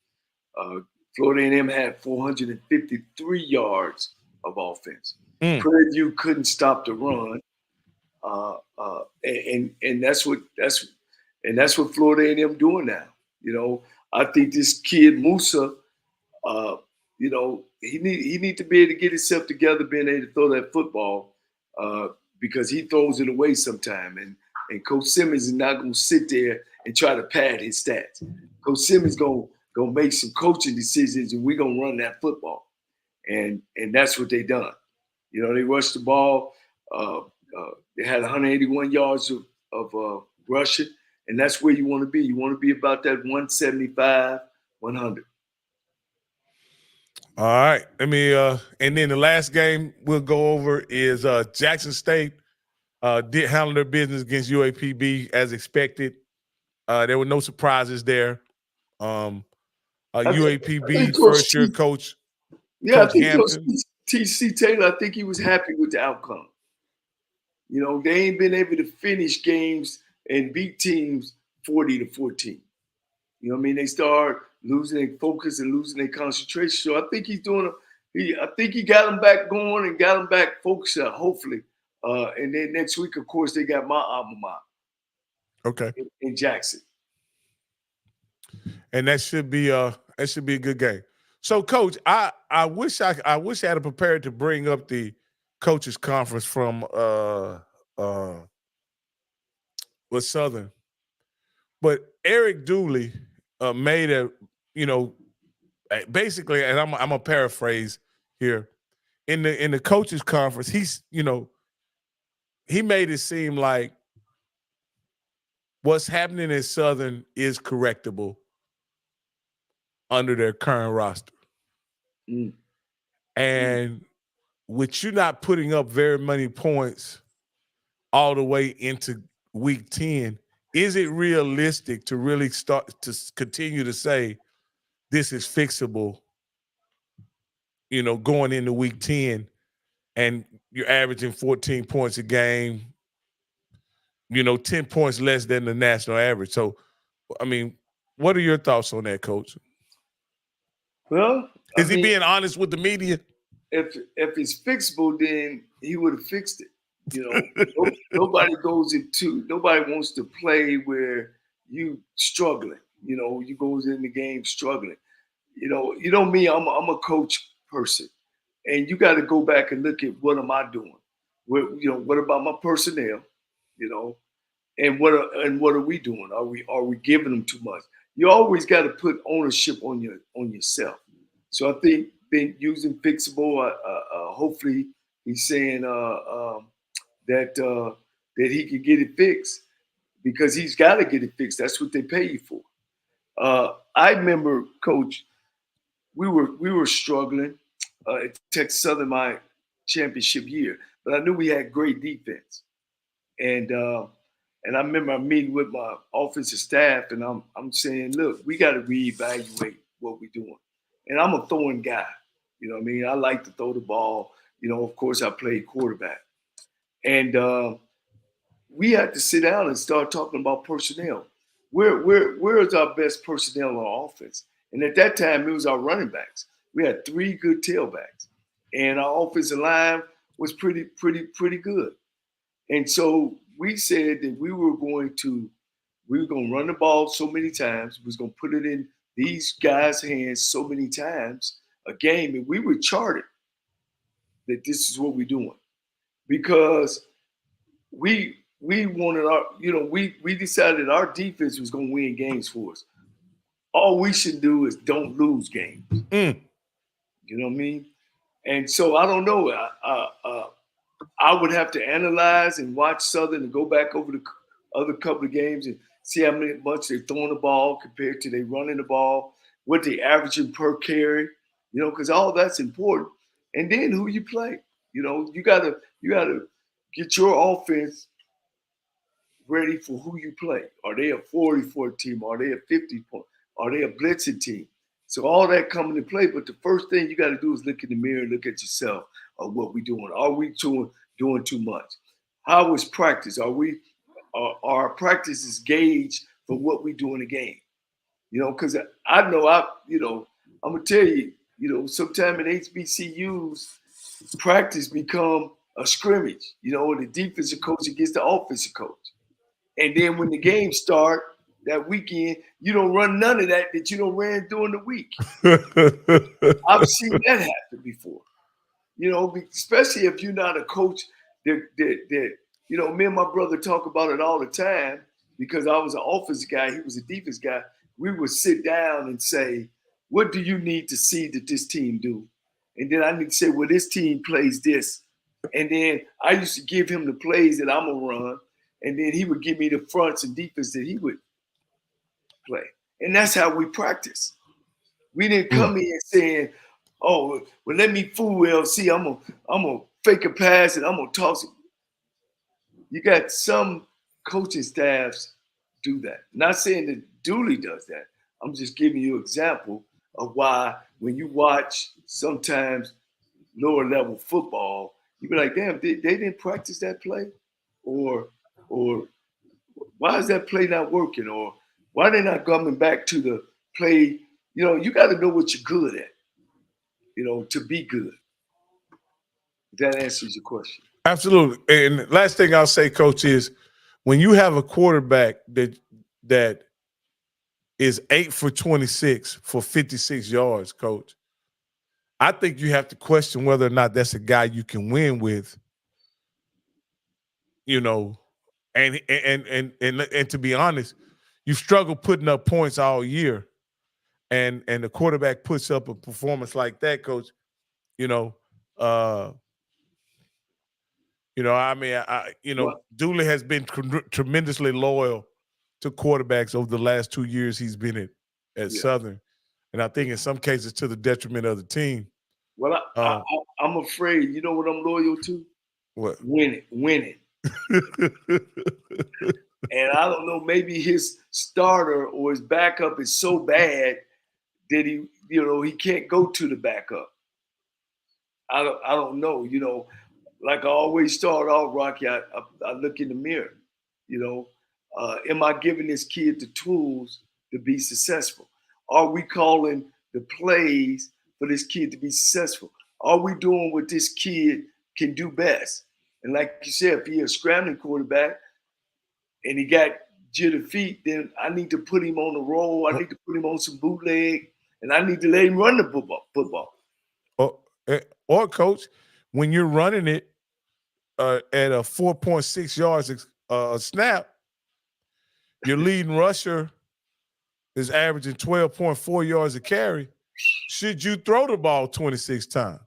Florida A&M had 453 yards of offense. Prairie View couldn't stop the run, and that's what Florida A&M doing now. You know, I think this kid Musa, you know, he need to be able to get himself together, being able to throw that football, because he throws it away sometime, and Coach Simmons is not going to sit there and try to pad his stats. Coach Simmons going to make some coaching decisions, and we're going to run that football. And that's what they done. You know, they rushed the ball. They had 181 yards of rushing, and that's where you want to be. You want to be about that 175, 100. All right. Let me and then the last game we'll go over is Jackson State did handle their business against UAPB as expected. There were no surprises there. I UAPB think Coach first year coach, yeah, I Coach think Coach Hampton. T.C. Taylor, I think he was happy with the outcome. You know, they ain't been able to finish games and beat teams 40-14. You know what I mean? They start losing their focus and losing their concentration. So I think he's doing. I think he got them back going and got them back focused. Hopefully, and then next week, of course, they got my alma mater. Okay, in Jackson, and that should be a good game. So, Coach, I wish I had prepared to bring up the coaches conference from with Southern, but Eric Dooley made a basically, and I'm gonna paraphrase here in the coaches conference. He made it seem like what's happening in Southern is correctable under their current roster. mm. And with you not putting up very many points all the way into week 10, is it realistic to really start to continue to say this is fixable, going into week 10 and you're averaging 14 points a game, 10 points less than the national average. So, I mean, what are your thoughts on that, Coach? Well, Is he being honest with the media? If it's fixable, then he would have fixed it. Nobody wants to play where you struggling. You goes in the game struggling. Me, I'm a coach person, and you got to go back and look at what am I doing? What about my personnel? And what are we doing? Are we giving them too much? You always got to put ownership on yourself. So I think using fixable, hopefully he's saying that he can get it fixed because he's got to get it fixed. That's what they pay you for. I remember, Coach, we were struggling at Texas Southern my championship year, but I knew we had great defense, and I remember I'm meeting with my offensive staff, and I'm saying, look, we got to reevaluate what we're doing. And I'm a throwing guy. You know what I mean? I like to throw the ball. Of course, I played quarterback. And we had to sit down and start talking about personnel. Where is our best personnel on offense? And at that time, it was our running backs. We had 3 good tailbacks, and our offensive line was pretty good. And so we said that we were going to run the ball so many times. We was going to put it in these guys' hands so many times a game, and we were charted that this is what we're doing because we wanted we decided our defense was going to win games for us. All we should do is don't lose games. You know what I mean? And so I don't know. I would have to analyze and watch Southern and go back over the other couple of games and see how much they're throwing the ball compared to they running the ball, what they averaging per carry, because all that's important. And then who you play. You gotta get your offense ready for who you play. Are they a 40-point team? Are they a 50-point? Are they a blitzing team? So all that coming to play. But the first thing you got to do is look in the mirror and look at yourself of what we're doing. Are we doing too much? How is practice? Are our practices gauged for what we do in the game? Because I know I'm gonna tell you, sometime in HBCUs, practice become a scrimmage. The defensive coach against the offensive coach. And then when the games start that weekend, you don't run none of that you don't ran during the week. I've seen that happen before. Especially if you're not a coach that me and my brother talk about it all the time because I was an offense guy, he was a defense guy. We would sit down and say, what do you need to see that this team do? And then I need to say, well, this team plays this. And then I used to give him the plays that I'm going to run. And then he would give me the fronts and defense that he would play. And that's how we practice. We didn't come in saying, Oh, well, let me fool LC. I'm gonna fake a pass and I'm gonna toss it. You got some coaching staffs do that. Not saying that Dooley does that. I'm just giving you an example of why when you watch sometimes lower level football, you be like, damn, they didn't practice that play, or why is that play not working, or why they not coming back to the play? You know, you got to know what you're good at, you know, to be good. If that answers your question. Absolutely. And last thing I'll say, Coach, is when you have a quarterback that is 8 for 26 for 56 yards, Coach, I think you have to question whether or not that's a guy you can win with. You know, and to be honest, you struggle putting up points all year, and the quarterback puts up a performance like that, Coach. You know, uh, I mean, Well, Dooley has been tremendously loyal to quarterbacks over the last 2 years he's been at yeah. Southern, and I think in some cases to the detriment of the team. Well, Um, I'm afraid. You know what I'm loyal to? what? Winning. And I don't know. Maybe his starter or his backup is so bad that he can't go to the backup. I don't know. You know, like I always start off, Rocky. I look in the mirror. You know, am I giving this kid the tools to be successful? Are we calling the plays for this kid to be successful? Are we doing what this kid can do best? And like you said, if he's a scrambling quarterback and he got jitter feet, then I need to put him on the roll. I need to put him on some bootleg, and I need to let him run the football. or, or Coach, when you're running it at a 4.6 yards a snap, your leading rusher is averaging 12.4 yards a carry. Should you throw the ball 26 times?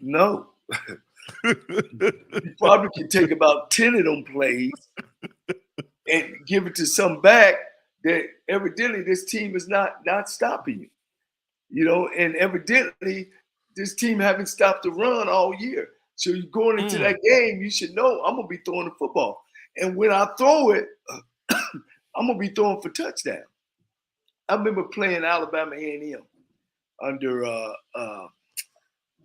No. You probably can take about 10 of them plays and give it to some back that evidently this team is not stopping you. You know, and evidently this team haven't stopped the run all year. So you're going into that game, you should know I'm gonna be throwing the football. And when I throw it, I'm gonna be throwing for touchdown. I remember playing Alabama A&M under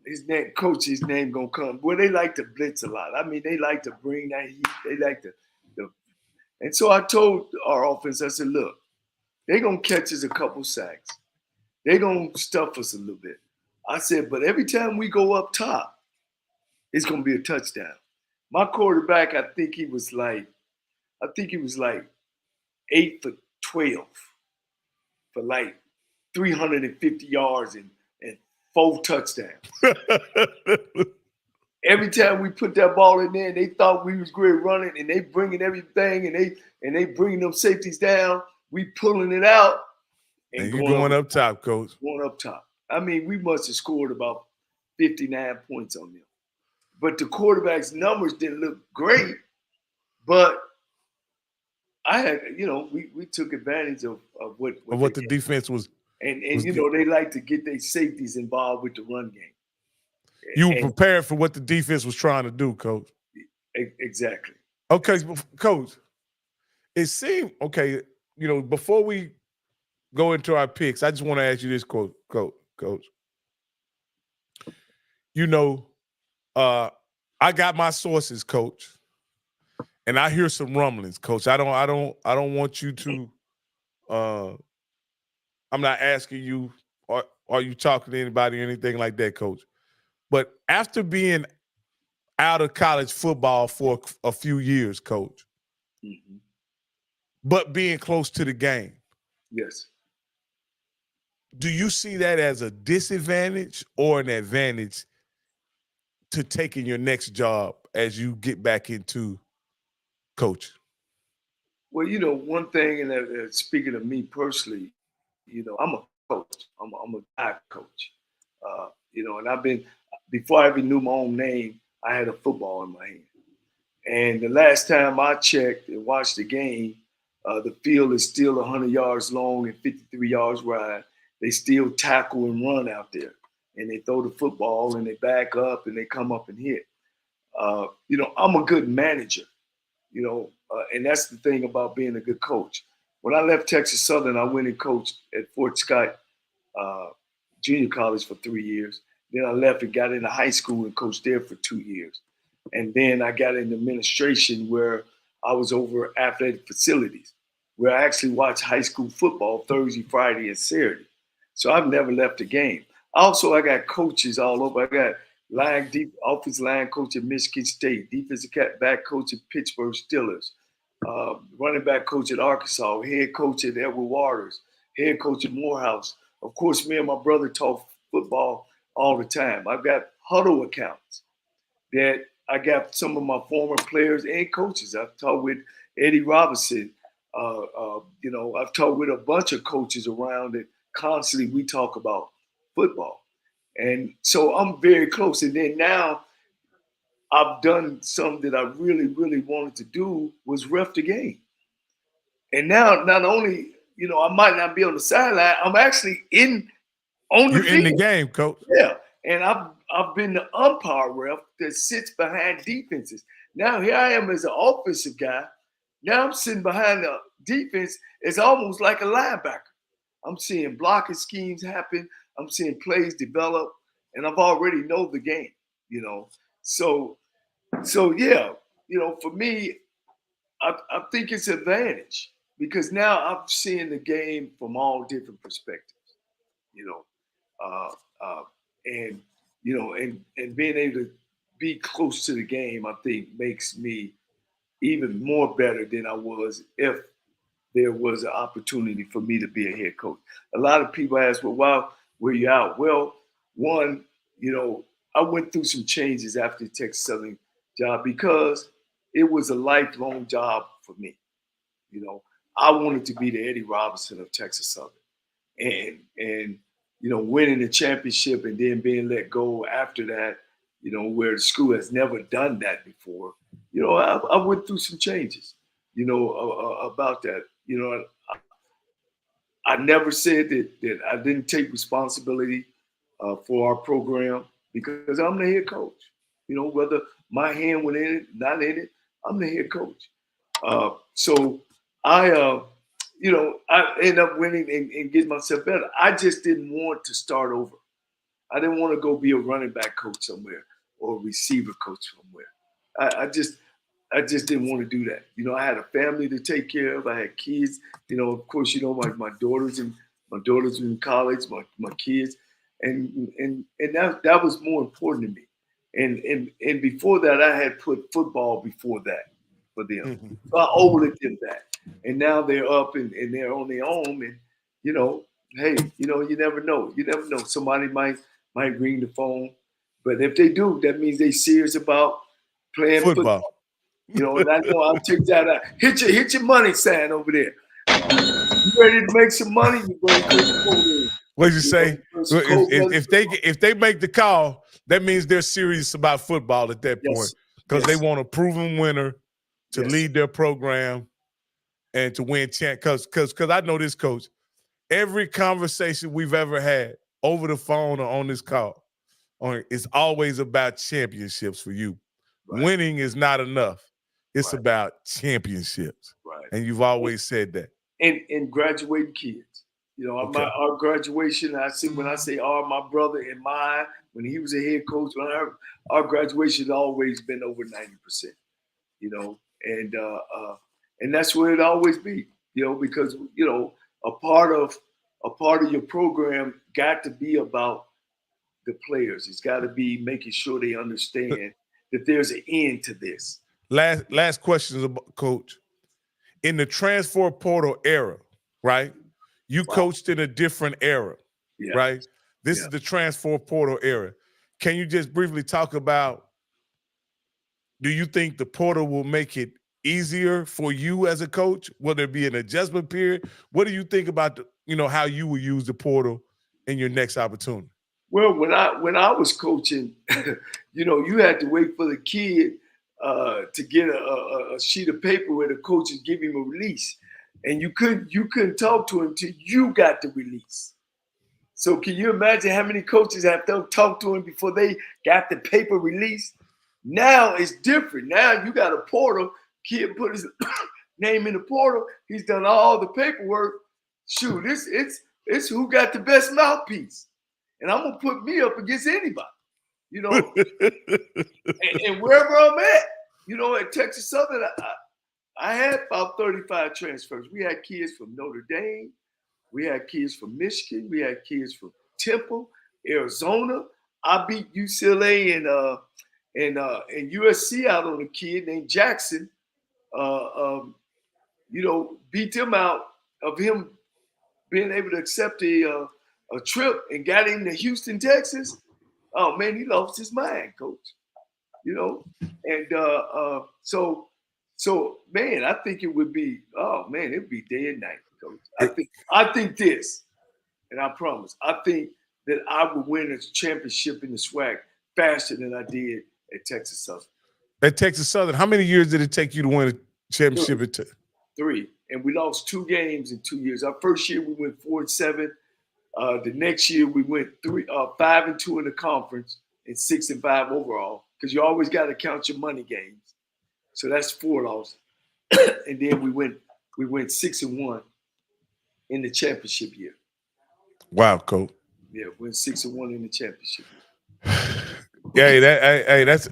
his name, coach. His name gonna come. Well, they like to blitz a lot. I mean, they like to bring that heat. They like to. And so I told our offense, I said, look, they're gonna catch us a couple sacks. They're gonna stuff us a little bit. I said, but every time we go up top, it's gonna be a touchdown. My quarterback, I think he was like 8 for 12 for like 350 yards and 4 touchdowns. Every time we put that ball in there, they thought we was great running, and they bringing everything, and they bringing them safeties down. We pulling it out and you going up top, Coach. Going up top. I mean, we must have scored about 59 points on them. But the quarterback's numbers didn't look great. But I had, we took advantage of what the defense was. And they like to get their safeties involved with the run game. You were prepared for what the defense was trying to do, Coach. Exactly. Okay, Coach. It seemed okay. Before we go into our picks, I just want to ask you this, Coach. I got my sources, Coach, and I hear some rumblings, Coach. I don't want you to. I'm not asking you, are you talking to anybody or anything like that, Coach? But after being out of college football for a few years, Coach, but being close to the game. Yes. Do you see that as a disadvantage or an advantage to taking your next job as you get back into coaching? Well, one thing, and speaking of me personally, I'm a coach. I'm a guy coach. And I've been, before I even knew my own name, I had a football in my hand. And the last time I checked and watched the game, the field is still 100 yards long and 53 yards wide. they still tackle and run out there, and they throw the football and they back up and they come up and hit. I'm a good manager, and that's the thing about being a good coach. When I left Texas Southern, I went and coached at Fort Scott Junior College for 3 years. Then I left and got into high school and coached there for 2 years. And then I got into administration where I was over athletic facilities, where I actually watched high school football Thursday, Friday, and Saturday. So I've never left a game. Also, I got coaches all over. I got offensive line coach at Michigan State, defensive back coach at Pittsburgh Steelers, running back coach at Arkansas, head coach at Edward Waters, head coach at Morehouse. Of course, me and my brother talk football all the time. I've got huddle accounts that I got some of my former players and coaches. I've talked with Eddie Robinson. I've talked with a bunch of coaches around it. Constantly, we talk about football. And so I'm very close. And then now I've done something that I really, really wanted to do was ref the game. And now not only, I might not be on the sideline, I'm actually on the field. You're in the game, coach. Yeah. And I've been the umpire ref that sits behind defenses. Now here I am as an offensive guy. Now I'm sitting behind the defense. It's almost like a linebacker. I'm seeing blocking schemes happen. I'm seeing plays develop, and I've already know the game, So yeah, for me, I think it's an advantage because now I'm seeing the game from all different perspectives, and being able to be close to the game, I think makes me even more better than I was if there was an opportunity for me to be a head coach. A lot of people ask, well, why were you out? Well, one, I went through some changes after the Texas Southern job because it was a lifelong job for me. I wanted to be the Eddie Robinson of Texas Southern. And winning the championship and then being let go after that, where the school has never done that before. I went through some changes, about that. I never said that I didn't take responsibility for our program because I'm the head coach. Whether my hand went in it, not in it, I'm the head coach. So I ended up winning and getting myself better. I just didn't want to start over. I didn't want to go be a running back coach somewhere or a receiver coach somewhere. I just didn't want to do that. I had a family to take care of. I had kids. Of course, my daughters were in college, my kids, and that was more important to me. And before that, I had put football before that for them. Mm-hmm. So I overlooked them that. And now they're up and they're on their own. And hey, you never know. You never know. Somebody might ring the phone, but if they do, that means they serious about playing football. And I know I'll check that out. Hit your money sign over there. You ready to make some money? You bring in. What'd you say? If they make the call, that means they're serious about football at that point because they want a proven winner to lead their program and to win champ. Because I know this, coach. Every conversation we've ever had over the phone or on this call, it's always about championships for you. Right. Winning is not enough. It's about championships. Right. And you've always said that. And graduating kids. Our graduation, when I say my brother and mine, when he was a head coach, our graduation has always been over 90%. And that's where it always be. Because a part of your program got to be about the players. It's got to be making sure they understand that there's an end to this. Last question, coach. In the transfer portal era, right? You coached in a different era, right? This is the transfer portal era. Can you just briefly talk about, do you think the portal will make it easier for you as a coach? Will there be an adjustment period? What do you think about how you will use the portal in your next opportunity? Well, when I was coaching, you had to wait for the kid to get a sheet of paper where the coach would give him a release, and you couldn't talk to him until you got the release. So can you imagine how many coaches have talked to him before they got the paper released? Now it's different. Now you got a portal. Kid put his name in the portal. He's done all the paperwork. Shoot, it's who got the best mouthpiece. And I'm gonna put me up against anybody, you know. and wherever I'm at, you know, at Texas Southern, I had about 35 transfers. We had kids from Notre Dame. We had kids from Michigan. We had kids from Temple, Arizona. I beat UCLA and USC out on a kid named Jackson. You know, beat them out of him being able to accept a trip and got him to Houston, Texas. Oh man, he lost his mind, coach. You know, and so man, I think it would be, oh man, it'd be day and night, coach. I think this, and I promise, I think that I would win a championship in the SWAC faster than I did at Texas Southern. At Texas Southern, how many years did it take you to win a championship? Three. And we lost 2 games in 2 years. Our first year we went 4-7. The next year we went 5-2 in the conference and 6-5 overall. Because you always got to count your money games. So that's 4 losses. And then we went 6-1 in the championship year. Wow, coach. Yeah, we went 6-1 in the championship year. Yeah, that's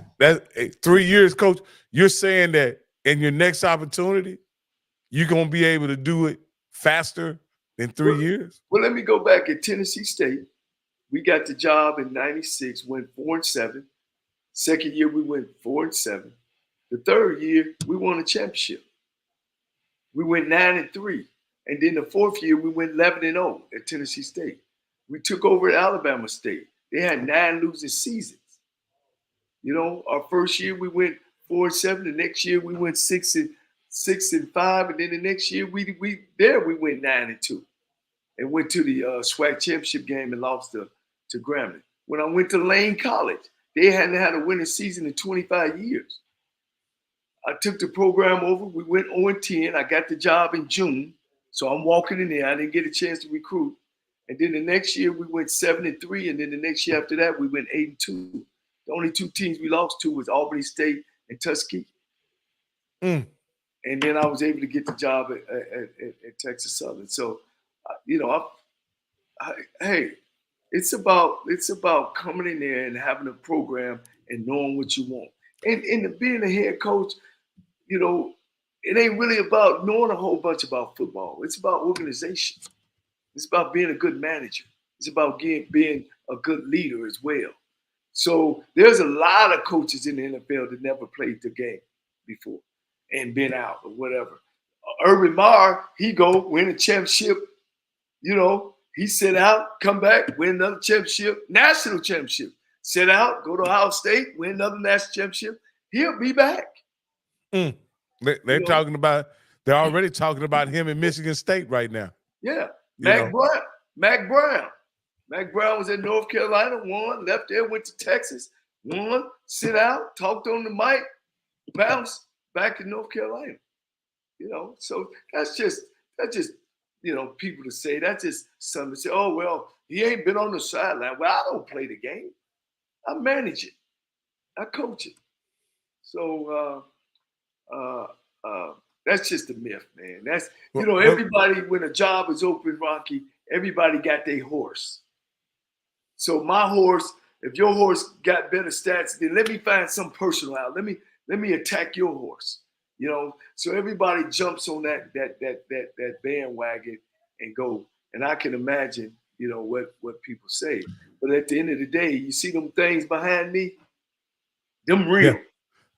3 years, coach. You're saying that in your next opportunity, you're gonna be able to do it faster than 3 years? Well, let me go back. At Tennessee State, we got the job in '96, went 4-7. Second year, we went 4-7. The third year, we won a championship. We went 9-3. And then the fourth year, we went 11-0 at Tennessee State. We took over at Alabama State. They had 9 losing seasons. You know, our first year, we went 4-7. The next year, we went 6-5. And then the next year, we went 9-2. And went to the SWAC championship game and lost to Grambling. When I went to Lane College, they hadn't had a winning season in 25 years. I took the program over. We went 0-10. I got the job in June. So I'm walking in there. I didn't get a chance to recruit. And then the next year, we went 7-3. And then the next year after that, we went 8-2. The only 2 teams we lost to was Albany State and Tuskegee. And then I was able to get the job at Texas Southern. So, you know, hey, it's about coming in there and having a program and knowing what you want. And being a head coach, you know, it ain't really about knowing a whole bunch about football. It's about organization. It's about being a good manager. It's about being a good leader as well. So there's a lot of coaches in the NFL that never played the game before and been out or whatever. Urban Meyer, he go win a championship. You know, he sit out, come back, win another championship, national championship. Sit out, go to Ohio State, win another national championship. He'll be back. They're already talking about him in Michigan State right now. Yeah. Mac Brown. Mac Brown was at North Carolina, won, left there, went to Texas, won, sit out, talked on the mic, bounced back in North Carolina. You know, so that's just you know, people to say, that's just something to say, oh, well, he ain't been on the sideline. Well, I don't play the game. I manage it. I coach it. So that's just a myth, man. That's, you know, everybody, when a job is open, Rocky, everybody got their horse. So my horse, if your horse got better stats, then let me find some personal out. Let me attack your horse. You know, so everybody jumps on that bandwagon and go. And I can imagine, you know, what people say. But at the end of the day, you see them things behind me, them real.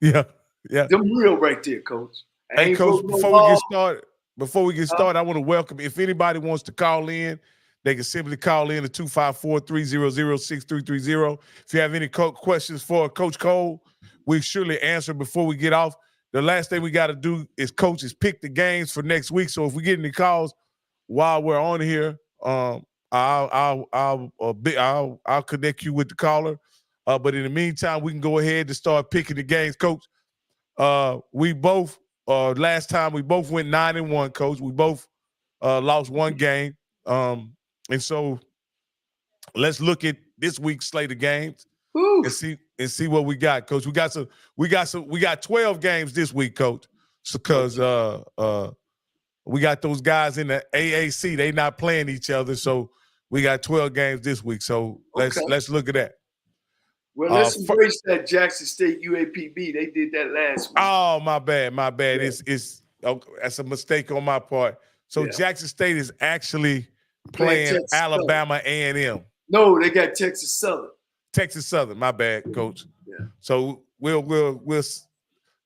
Yeah. Them real right there, Coach. Hey, Coach, before we get started, I want to welcome, if anybody wants to call in, they can simply call in to 254-300-6330. If you have any questions for Coach Cole, we surely answer before we get off. The last thing we got to do is coaches pick the games for next week. So if we get any calls while we're on here, I'll connect you with the caller. But in the meantime, we can go ahead and start picking the games, Coach. We both last time we both went 9-1, Coach. We both lost one game, and so let's look at this week's slate of games Woo. and see what we got, Coach. We got 12 games this week, Coach. Because we got those guys in the AAC. They not playing each other, so we got 12 games this week. So let's look at that. Well, let's embrace that Jackson State UAPB. They did that last week. Oh, my bad. Yeah. It's that's a mistake on my part. So Jackson State is actually playing Alabama A&M. No, they got Texas Southern. Texas Southern. My bad, Coach. Yeah. So we'll.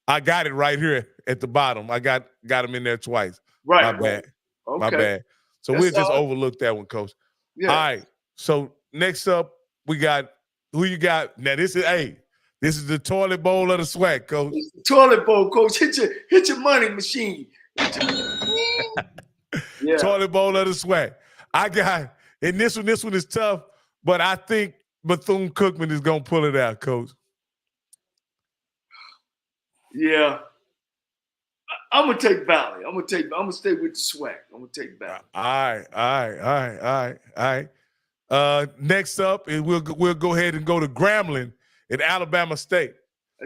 I got it right here at the bottom. I got them in there twice. Right. My bad. Okay. My bad. So we'll just overlook that one, Coach. Yeah. All right. So next up, we got who you got. Now this is the toilet bowl of the SWAC, Coach. It's the toilet bowl, Coach. Hit your money machine. Yeah. Toilet bowl of the SWAC. I got, and this one is tough, but I think Bethune-Cookman is gonna pull it out, Coach. Yeah. I'm gonna take Valley. I'm gonna stay with the SWAC. I'm gonna take Valley. All right. Next up, we'll go ahead and go to Grambling at Alabama State.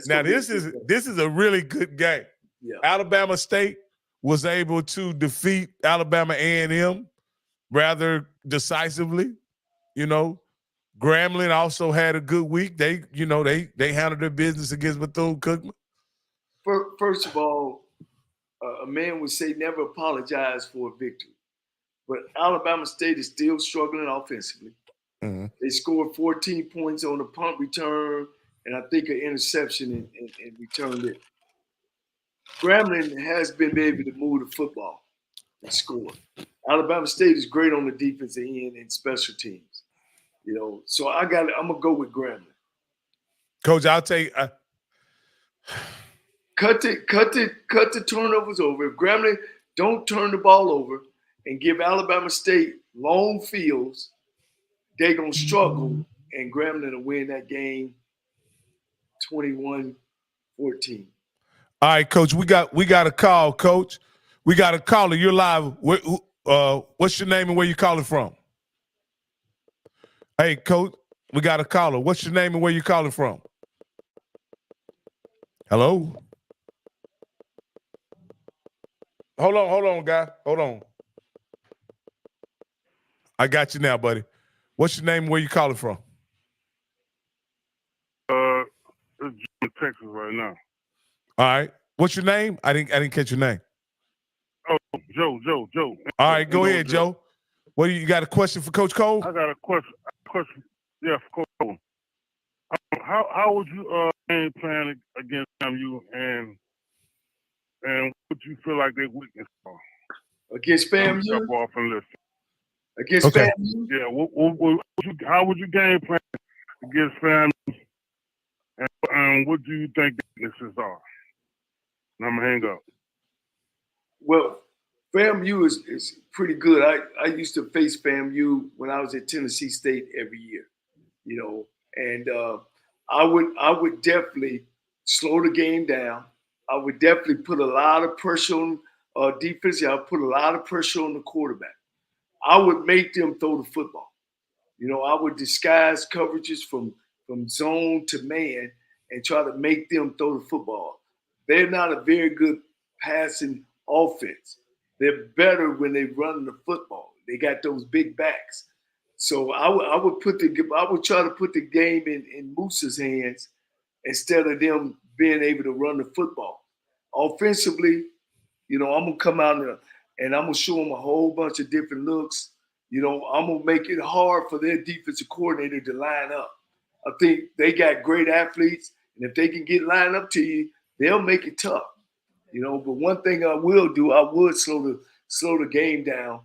Now this is a really good game. Yeah. Alabama State was able to defeat Alabama A&M rather decisively. You know, Grambling also had a good week. They handled their business against Bethune-Cookman. First of all, a man would say never apologize for a victory. But Alabama State is still struggling offensively. Mm-hmm. They scored 14 points on a punt return and I think an interception and returned it. Grambling has been able to move the football and score. Alabama State is great on the defensive end and special teams. You know, so I'm gonna go with Grambling. Coach, I'll take cut the turnovers over. If Grambling don't turn the ball over and give Alabama State long fields, they're gonna struggle, and Grambling will win that game 21-14. All right, Coach. We got a call, Coach. We got a caller. You're live. What's your name and where you calling from? Hey, Coach. We got a caller. What's your name and where you calling from? Hello. Hold on, guy. Hold on. I got you now, buddy. What's your name and where you calling from? It's in Texas right now. All right. What's your name? I didn't catch your name. Oh, Joe. All right, go ahead, Joe. What do you got a question for Coach Cole? I got a question. Yeah, for Coach Cole. How would you game plan against FAMU and what you feel like their weakness are? Against FAMU? Jump off and listen. Against FAMU? Yeah. How would you game plan against FAMU? And what do you think the weaknesses are? And I'm gonna hang up. Well, FAMU is pretty good. I used to face FAMU when I was at Tennessee State every year, you know, and I would definitely slow the game down. I would definitely put a lot of pressure on defense. I would put a lot of pressure on the quarterback. I would make them throw the football. You know, I would disguise coverages from zone to man and try to make them throw the football. They're not a very good passing offense. They're better when they run the football. They got those big backs. So I would try to put the game in Moose's hands instead of them being able to run the football. Offensively, you know, I'm gonna come out and I'm gonna show them a whole bunch of different looks. You know, I'm gonna make it hard for their defensive coordinator to line up. I think they got great athletes, and if they can get lined up to you, they'll make it tough. You know, but one thing I will do, I would slow the game down.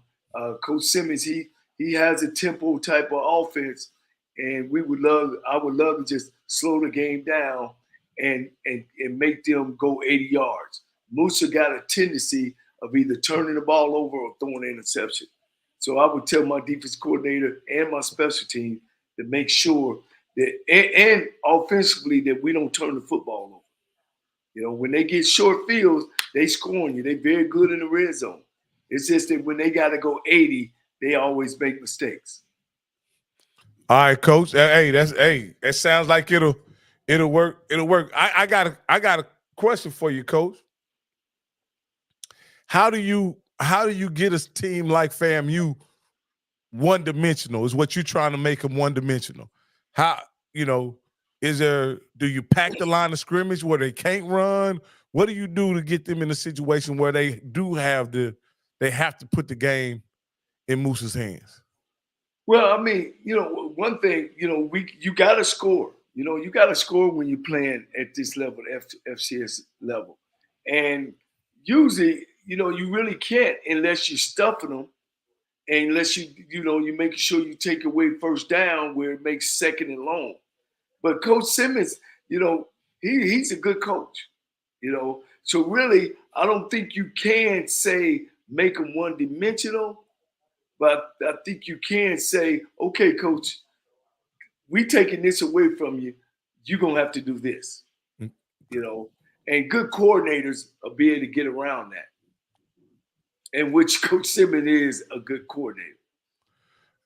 Coach Simmons, he has a tempo type of offense, and I would love to just slow the game down and make them go 80 yards. Musa got a tendency of either turning the ball over or throwing an interception. So I would tell my defense coordinator and my special team to make sure that, and offensively, that we don't turn the football over. You know, when they get short fields, they scoring you. They're very good in the red zone. It's just that when they got to go 80, they always make mistakes. All right, coach. That sounds like it'll work. It'll work. I got a question for you, coach. How do you get a team like FAMU one dimensional? Is what you're trying to make them one dimensional? How do you pack the line of scrimmage where they can't run? What do you do to get them in a situation where they have to put the game in Moose's hands? Well, I mean, one thing, you got to score. You got to score when you're playing at this level, FCS level. And usually, you really can't unless you're stuffing them, and unless you're making sure you take away first down where it makes second and long. But Coach Simmons, he's a good coach, So really, I don't think you can say make them one-dimensional, but I think you can say, okay, coach, we taking this away from you. You're going to have to do this, And good coordinators will be able to get around that. And which Coach Simmons is a good coordinator.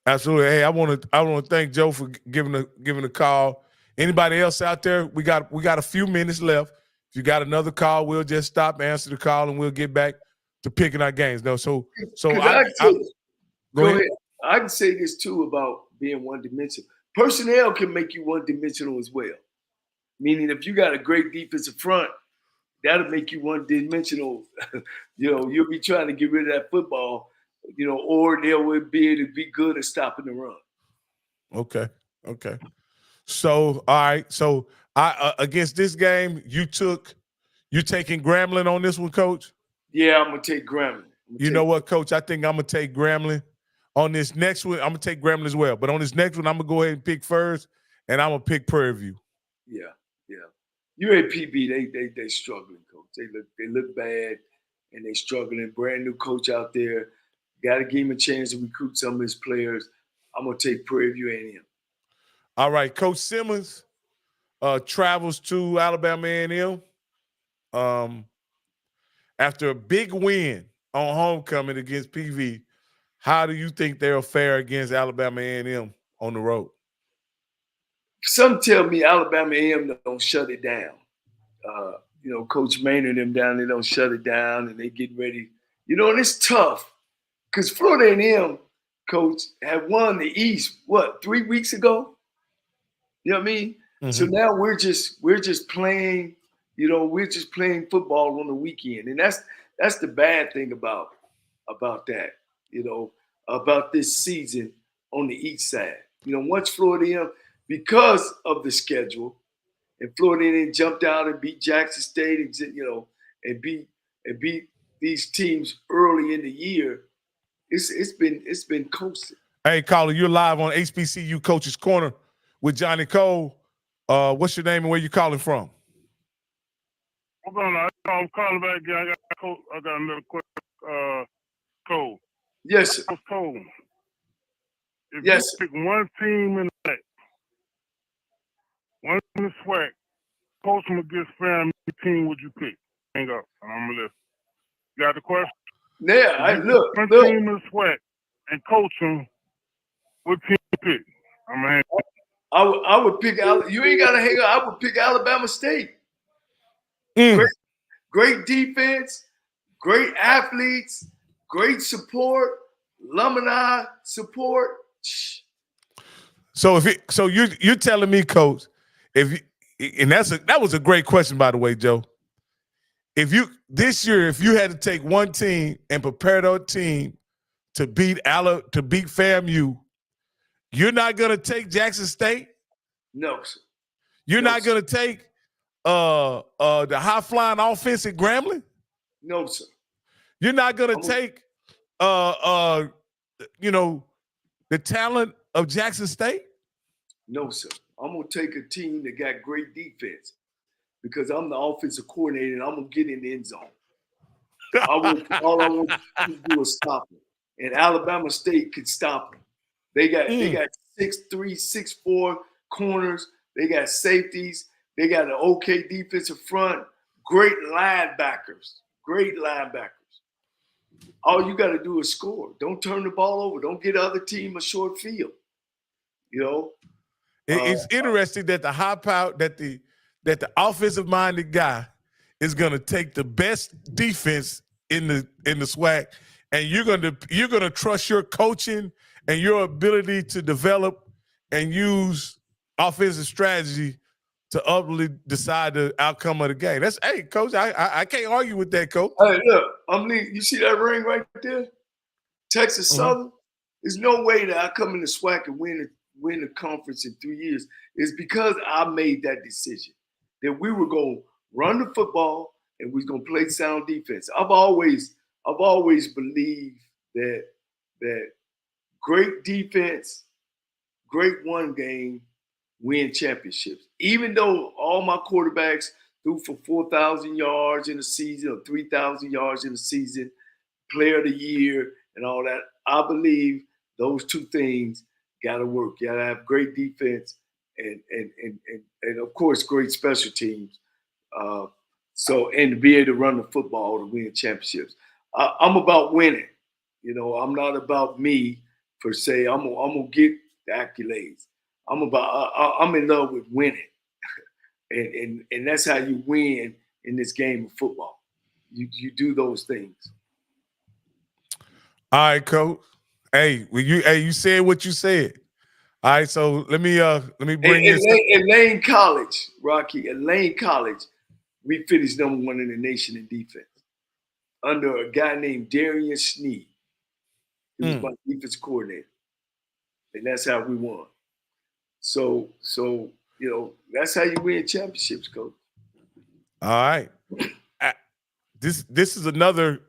Absolutely. Hey, I want to thank Joe for giving the call. Anybody else out there? We got a few minutes left. If you got another call, we'll just stop, answer the call, and we'll get back to picking our games. No, go ahead. I can say this too about being one-dimensional. Personnel can make you one-dimensional as well. Meaning, if you got a great defensive front, that'll make you one-dimensional. You'll be trying to get rid of that football, or they'll be able to be good at stopping the run. Okay. So, all right. So, against this game, you're taking Grambling on this one, Coach? Yeah, I'm gonna take Grambling. You know what, Coach? I think I'm gonna take Grambling. On this next one, I'm gonna take Grambling as well. But on this next one, I'm gonna go ahead and pick first, and I'm gonna pick Prairie View. Yeah. UAPB, they struggling, Coach. They look bad, and they struggling. Brand new coach out there. Got to give him a chance to recruit some of his players. I'm gonna take Prairie View A&M. All right, Coach Simmons travels to Alabama A&M after a big win on homecoming against PV. How do you think they'll fare against Alabama A&M on the road? Some tell me Alabama A&M don't shut it down. Coach Maynard and them down, they don't shut it down, and they get ready. And it's tough because Florida A&M, Coach, had won the East, 3 weeks ago? You know what I mean? Mm-hmm. So now we're just playing, we're just playing football on the weekend. And that's the bad thing about that, about this season on the East side. Once Florida A&M, because of the schedule, and Florida A&M jumped out and beat Jackson State, and beat these teams early in the year, it's been coasting. Hey, caller, you're live on HBCU Coach's Corner with Johnnie Cole. What's your name and where you calling from? I'm calling back again. I got another question. Cole. Yes, sir. Cole. If yes, you pick one team in the back, one in the SWAC, coach them against FAMU, team would you pick? Hang up, and I'm gonna listen. You got the question? Yeah, look. One team in the SWAC and coach them. What team you pick? I'm gonna hang up. I would pick. You ain't gotta hang up. I would pick Alabama State. Great defense, great athletes, great support, alumni support. So you're telling me, Coach, that was a great question, by the way, Joe. This year, if you had to take one team and prepare that team to beat FAMU, you're not gonna take Jackson State? No, sir. You're not gonna take the high flying offense at Grambling? No, sir. You're not gonna take the talent of Jackson State? No, sir. I'm gonna take a team that got great defense because I'm the offensive coordinator and I'm gonna get in the end zone. All I want to do is stop them. And Alabama State could stop them. They got 6'3", 6'4" corners. They got safeties. They got an okay defensive front. Great linebackers. All you got to do is score. Don't turn the ball over. Don't get the other team a short field. You know, It's interesting that the high power that the offensive minded guy is going to take the best defense in the SWAC, and you're gonna trust your coaching and your ability to develop and use offensive strategy to ultimately decide the outcome of the game. That's hey, coach. I can't argue with that, coach. Hey, look, you see that ring right there? Texas Southern. There's no way that I come in the SWAC and win the conference in 3 years. It's because I made that decision that we were going to run the football and we was going to play sound defense. I've always believed that great defense, great one game, win championships. Even though all my quarterbacks threw for 4,000 yards in a season or 3,000 yards in a season, player of the year and all that, I believe those two things got to work. You got to have great defense and of course great special teams. And to be able to run the football to win championships. I'm about winning. You know, I'm not about me per se. I'm gonna get the accolades. I'm in love with winning, and that's how you win in this game of football. You do those things. All right, coach. Hey, you said what you said. All right, so let me bring this. At Lane College, Rocky, at Lane College, we finished #1 in the nation in defense under a guy named Darian Sneed. He was my defense coordinator, and that's how we won. So you know that's how you win championships, coach. All right, this is another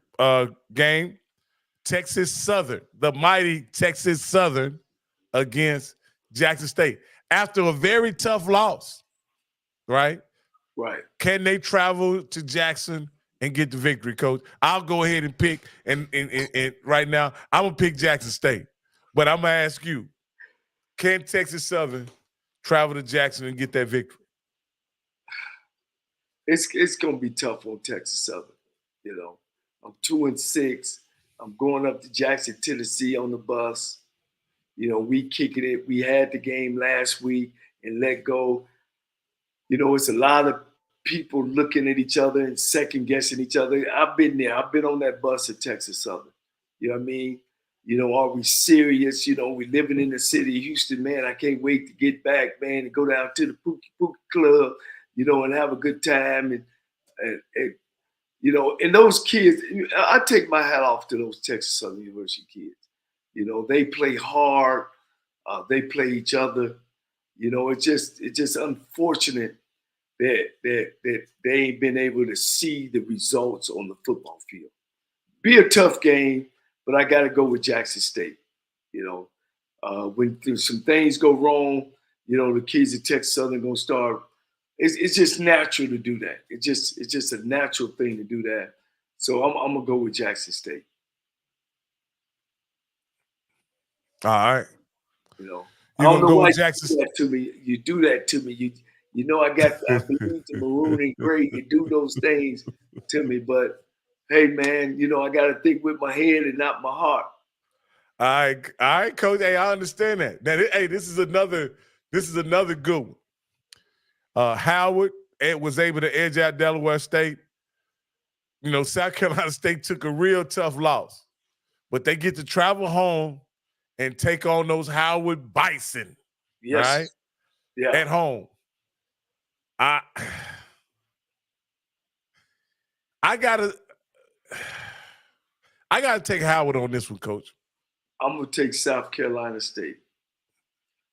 game. Texas Southern, the mighty Texas Southern, against Jackson State after a very tough loss, right? Right. Can they travel to Jackson and get the victory, coach? I'll go ahead and pick, and right now, I'm going to pick Jackson State. But I'm going to ask you, can Texas Southern travel to Jackson and get that victory? It's going to be tough on Texas Southern. You know, I'm 2-6. I'm going up to Jackson, Tennessee on the bus. You know, we kicking it. We had the game last week and let go. You know, it's a lot of people looking at each other and second guessing each other. I've been there. I've been on that bus at Texas Southern. You know what I mean? You know, are we serious? You know, we living in the city of Houston, man. I can't wait to get back, man, and go down to the Pookie Club, you know, and have a good time. And you know, and those kids, I take my hat off to those Texas Southern University kids. You know, they play hard. They play each other. You know, it's just unfortunate that they ain't been able to see the results on the football field. Be a tough game, but I got to go with Jackson State. You know, when some things go wrong, you know, the kids at Texas Southern gonna start. It's just natural to do that. It's just a natural thing to do that. So I'm gonna go with Jackson State. All right. You know, I don't know why you do that to me. You do that to me. You know I believe the maroon and gray. You do those things to me, but hey, man, you know I got to think with my head and not my heart. All right, coach. Hey, I understand that. Now, hey, this is another good one. Howard was able to edge out Delaware State. You know, South Carolina State took a real tough loss, but they get to travel home and take on those Howard Bison, right? Yeah. At home. I gotta take Howard on this one, coach. I'm gonna take South Carolina State.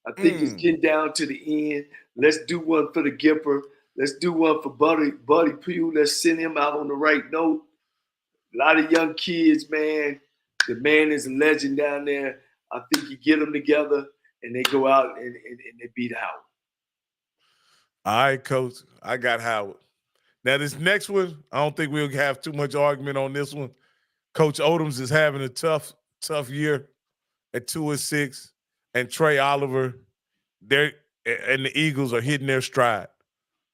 I think it's getting down to the end. Let's do one for the Gipper. Let's do one for Buddy Pugh. Let's send him out on the right note. A lot of young kids, man. The man is a legend down there. I think you get them together and they go out and they beat Howard. All right, coach. I got Howard. Now, this next one, I don't think we'll have too much argument on this one. Coach Odoms is having a tough year at 2-6, and Trey Oliver, and the Eagles are hitting their stride.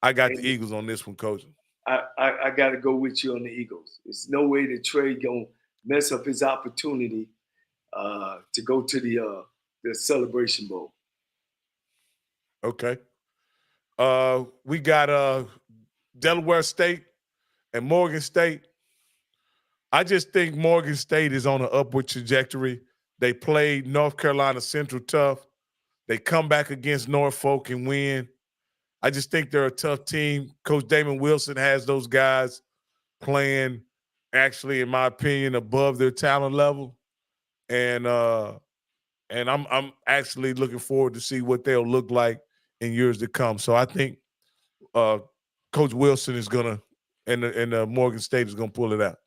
I got the Eagles on this one, coach. I got to go with you on the Eagles. There's no way that Trey gonna mess up his opportunity to go to the Celebration Bowl. Okay. We got Delaware State and Morgan State. I just think Morgan State is on an upward trajectory. They played North Carolina Central tough. They come back against Norfolk and win. I just think they're a tough team. Coach Damon Wilson has those guys playing actually, in my opinion, above their talent level. And I'm actually looking forward to see what they'll look like in years to come. So I think Coach Wilson is gonna and Morgan State is gonna pull it out.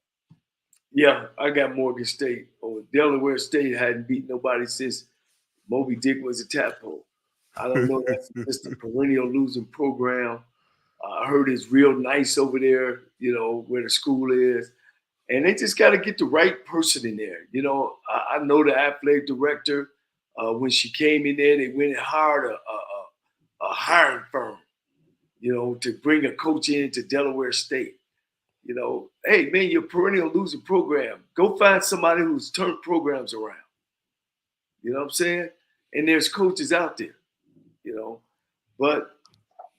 Yeah, I got Morgan State. Or Delaware State hadn't beat nobody since Moby Dick was a tadpole. I don't know. That's just a perennial losing program. I heard it's real nice over there, where the school is. And they just got to get the right person in there. I know the athletic director. When she came in there, they went and hired a hiring firm, to bring a coach in to Delaware State. Hey, man, you're a perennial losing program. Go find somebody who's turned programs around. You know what I'm saying? And there's coaches out there, But,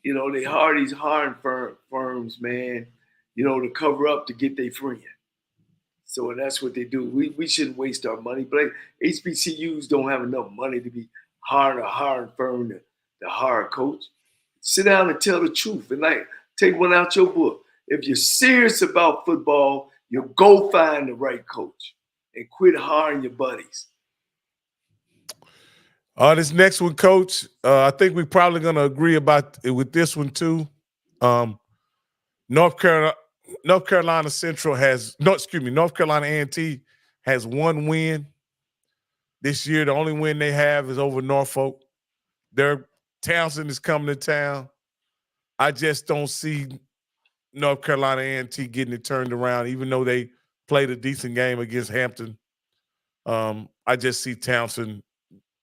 they hire these hiring firms, man, to cover up to get their friend. So that's what they do. We shouldn't waste our money. But HBCUs don't have enough money to be hiring a hiring firm to hire a coach. Sit down and tell the truth and take one out your book. If you're serious about football, you go find the right coach and quit hiring your buddies. This next one, Coach, I think we're probably going to agree with this one too. North Carolina Central North Carolina A&T has one win this year. The only win they have is over Norfolk. Townsend is coming to town. I just don't see North Carolina A&T getting it turned around, even though they played a decent game against Hampton. I just see Townsend,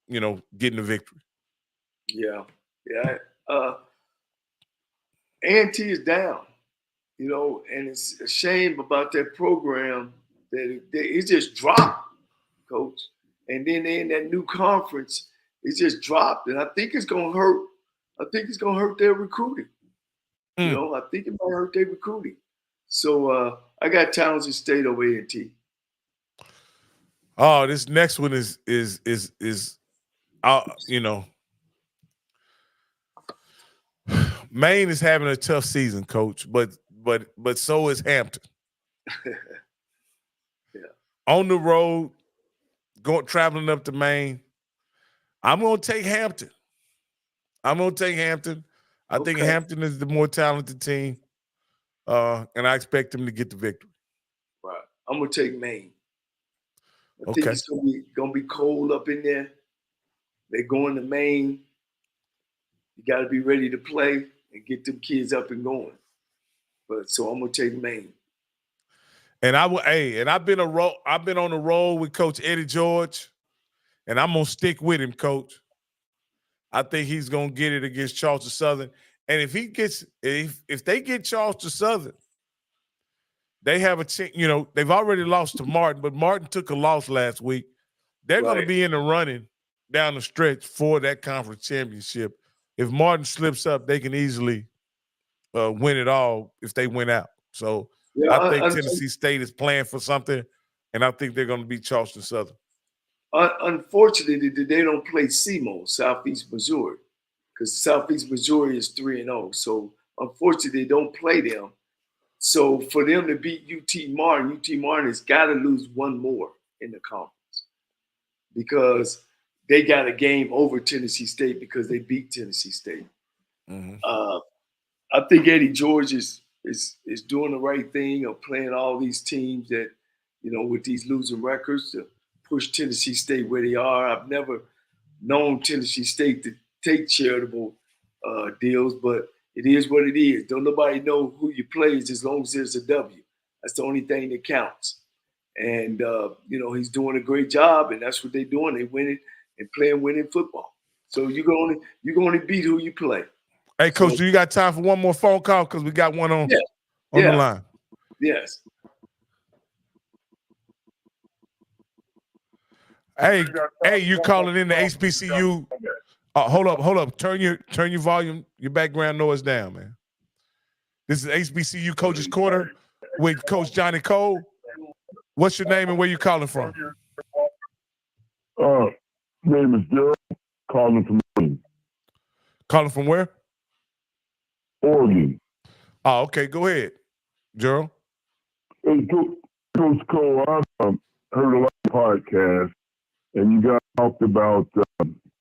getting the victory. Yeah. A&T is down, and it's a shame about that program that it just dropped, Coach. And then they in that new conference, it just dropped, and I think it's gonna hurt. I think it's gonna hurt their recruiting. I think it might hurt their recruiting. So I got Townsend State over A&T. Oh, this next one is Maine is having a tough season, Coach, but so is Hampton. Yeah. On the road, traveling up to Maine. I'm gonna take Hampton. I think Hampton is the more talented team, and I expect them to get the victory. Right. I'm gonna take Maine. I think it's gonna be cold up in there. They're going to Maine. You got to be ready to play and get them kids up and going. So I'm gonna take Maine. And I've been on the roll with Coach Eddie George, and I'm gonna stick with him, Coach. I think he's gonna get it against Charleston Southern. And if they get Charleston Southern, they have a chance. They've already lost to Martin, but Martin took a loss last week. They're going to be in the running down the stretch for that conference championship. If Martin slips up, they can easily win it all if they win out. So I think Tennessee State is playing for something, and I think they're going to beat Charleston Southern. Unfortunately, they don't play SEMO, Southeast Missouri, because Southeast Missouri is 3-0. So unfortunately, they don't play them. So for them to beat UT Martin has got to lose one more in the conference because they got a game over Tennessee State because they beat Tennessee State. Mm-hmm. I think Eddie George is doing the right thing of playing all these teams that, with these losing records to push Tennessee State where they are. I've never known Tennessee State to take charitable deals, but it is what it is. Don't nobody know who you play as long as there's a W. That's the only thing that counts. And, he's doing a great job, and that's what they're doing. They're winning and playing winning football. So you can only beat who you play. Hey, Coach, do you got time for one more phone call? Because we got one on the line. Yes. Hey, you calling in the HBCU Hold up. Turn your volume, your background noise down, man. This is HBCU Coaches Corner with Coach Johnny Cole. What's your name and where you calling from? Name is Gerald, calling from Oregon. Calling from where? Oregon. Oh, okay. Go ahead, Gerald. Hey, Coach Cole, I've heard a lot of podcasts, and you guys talked about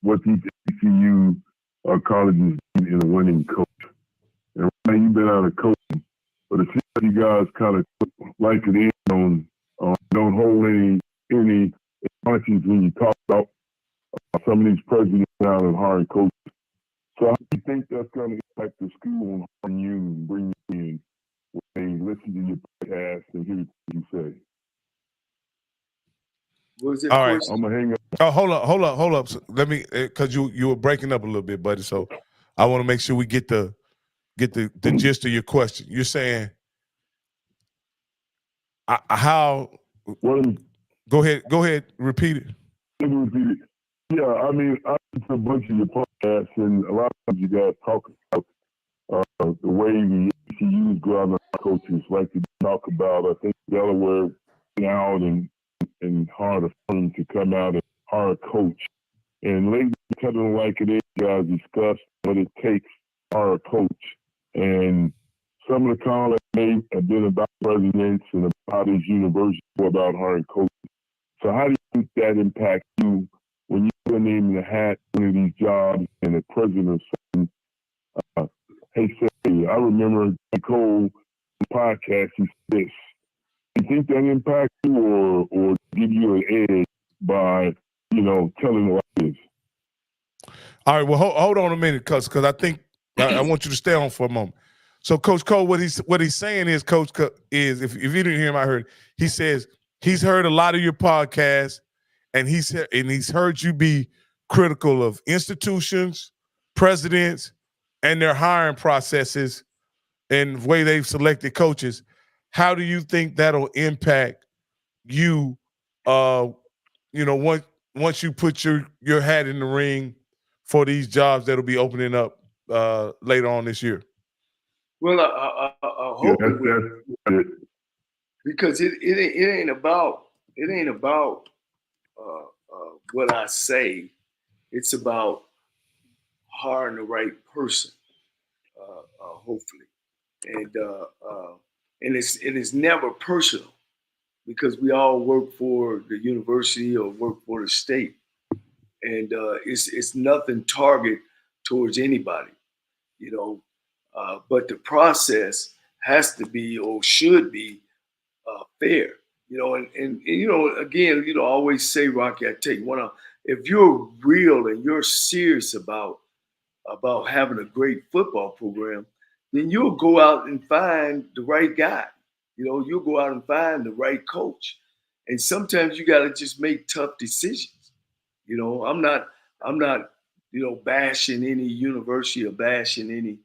what these HBCU colleges need in a winning coach. And right now you've been out of coaching, but it seems like you guys kind of like it in on don't hold any punches when you talk about some of these presidents now and hiring coaches. So how do you think that's going to impact the school on you and bring you in when they listen to your podcast and hear what you say? What was it? All right. I'm going to hang up. Oh, hold up. So let me, because you were breaking up a little bit, buddy. So I want to make sure we get the gist of your question. You're saying how? Go ahead. Repeat it. Yeah, I mean, I listen to a bunch of your podcasts, and a lot of times you guys talk about the way the HBCUs go out and coaches like to talk about. I think Delaware went out and hired a firm to come out and hire a coach. And lately, kind of like it is, you guys discuss what it takes to hire a coach. And some of the comments made have been about presidents and about his university about hiring coaches. So how do you think that impacts you when you're naming the hat one of these jobs and the president saying, hey, say, I remember Nicole podcast, he said this. Do you think that impacts you or give you an edge by, telling what it is? All right, well, hold on a minute, because I think I want you to stay on for a moment. So, Coach Cole, what he's saying is, Coach, is if you didn't hear him, I heard. He says he's heard a lot of your podcasts, and he's heard you be critical of institutions, presidents, and their hiring processes and the way they've selected coaches. How do you think that'll impact you? Once you put your hat in the ring for these jobs that'll be opening up later on this year. Well, I hope it will, because it ain't about what I say. It's about hiring the right person, hopefully, and it's never personal, because we all work for the university or work for the state, and it's nothing target towards anybody, but the process has to be or should be fair, and again, I always say, Rocky, I tell you, if you're real and you're serious about having a great football program, then you'll go out and find the right guy. You'll go out and find the right coach. And sometimes you got to just make tough decisions. I'm not, bashing any university or bashing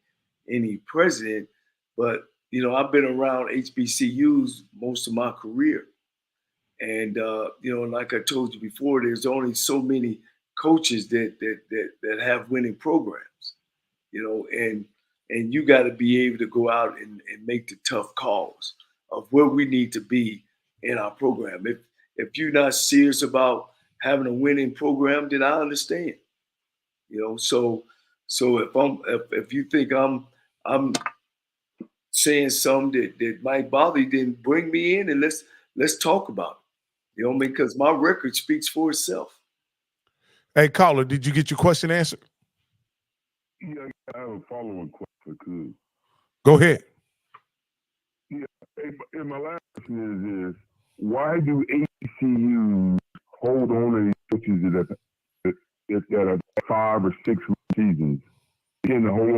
any president, but, I've been around HBCUs most of my career. And, like I told you before, there's only so many coaches that have winning programs, and you got to be able to go out and make the tough calls of where we need to be in our program. If you're not serious about having a winning program, then I understand. So if you think I'm saying something that might bother you, then bring me in and let's talk about it. Because my record speaks for itself. Hey, caller, did you get your question answered? Yeah, I have a follow-up question. Go ahead. Yeah, and my last question is why do HBCUs hold on to these coaches that are 5 or 6 seasons? Again, they hold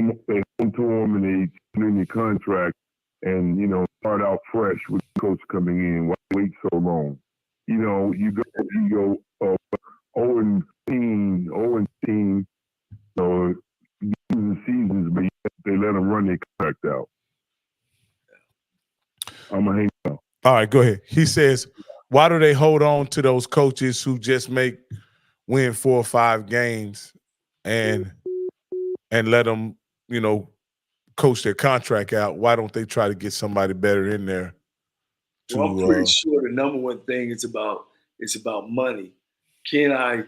to them and they put in your contract and, start out fresh with the coach coming in. Why wait so long? You go 0-10, so seasons, but they let them run their contract out. I'm going to hang out. All right, go ahead. He says, why do they hold on to those coaches who just win 4 or 5 games and let them, you know, coach their contract out? Why don't they try to get somebody better in there Well, I'm pretty to sure the number one thing is about money. Can I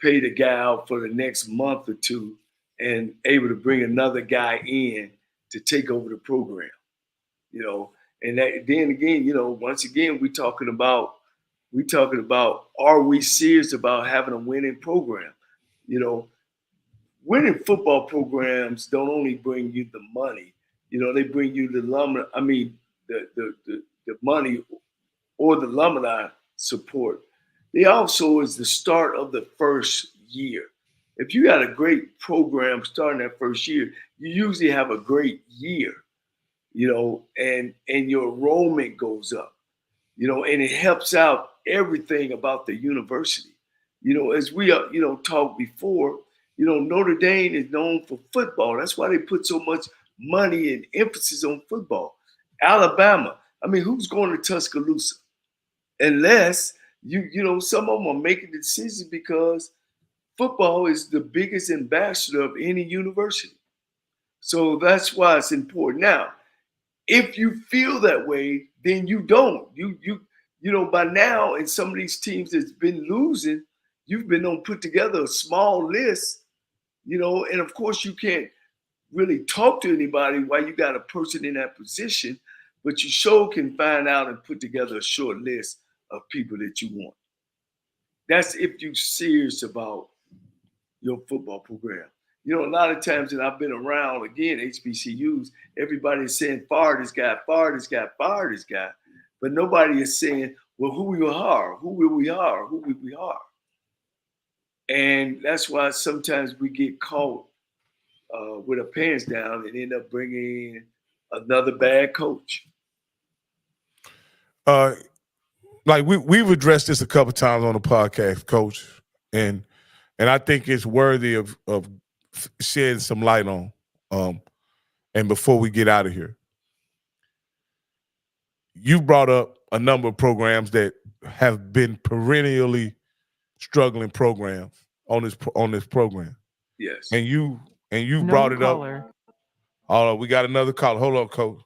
pay the guy out for the next month or two and able to bring another guy in to take over the program? You know, and that, then again, you know, once again, we talking about are we serious about having a winning program? You know, winning football programs don't only bring you the money. You know, they bring you the alumni. I mean, the money or the alumni support. They also is the start of the first year. If you got a great program starting that first year, you usually have a great year, you know, and your enrollment goes up, you know, and it helps out everything about the university. You know, as we talked before, you know, Notre Dame is known for football. That's why they put so much money and emphasis on football. Alabama, I mean, who's going to Tuscaloosa? Unless some of them are making decisions because football is the biggest ambassador of any university. So that's why it's important. Now, if you feel that way, then you don't. By now, in some of these teams that's been losing, you've been on put together a small list, you know, and of course you can't really talk to anybody while you got a person in that position, but you sure can find out and put together a short list of people that you want. That's if you're serious about your football program. You know, a lot of times that I've been around, again, HBCUs, everybody's saying, fire this guy, fire this guy, fire this guy. But nobody is saying, well, who we are, who we are, who we are. And that's why sometimes we get caught with our pants down and end up bringing in another bad coach. like we've addressed this a couple times on the podcast, Coach, and I think it's worthy of shedding some light on. And before we get out of here, you brought up a number of programs that have been perennially struggling programs on this program, Yes. and you No brought it caller. up. Oh, we got another caller. Hold on, Coach.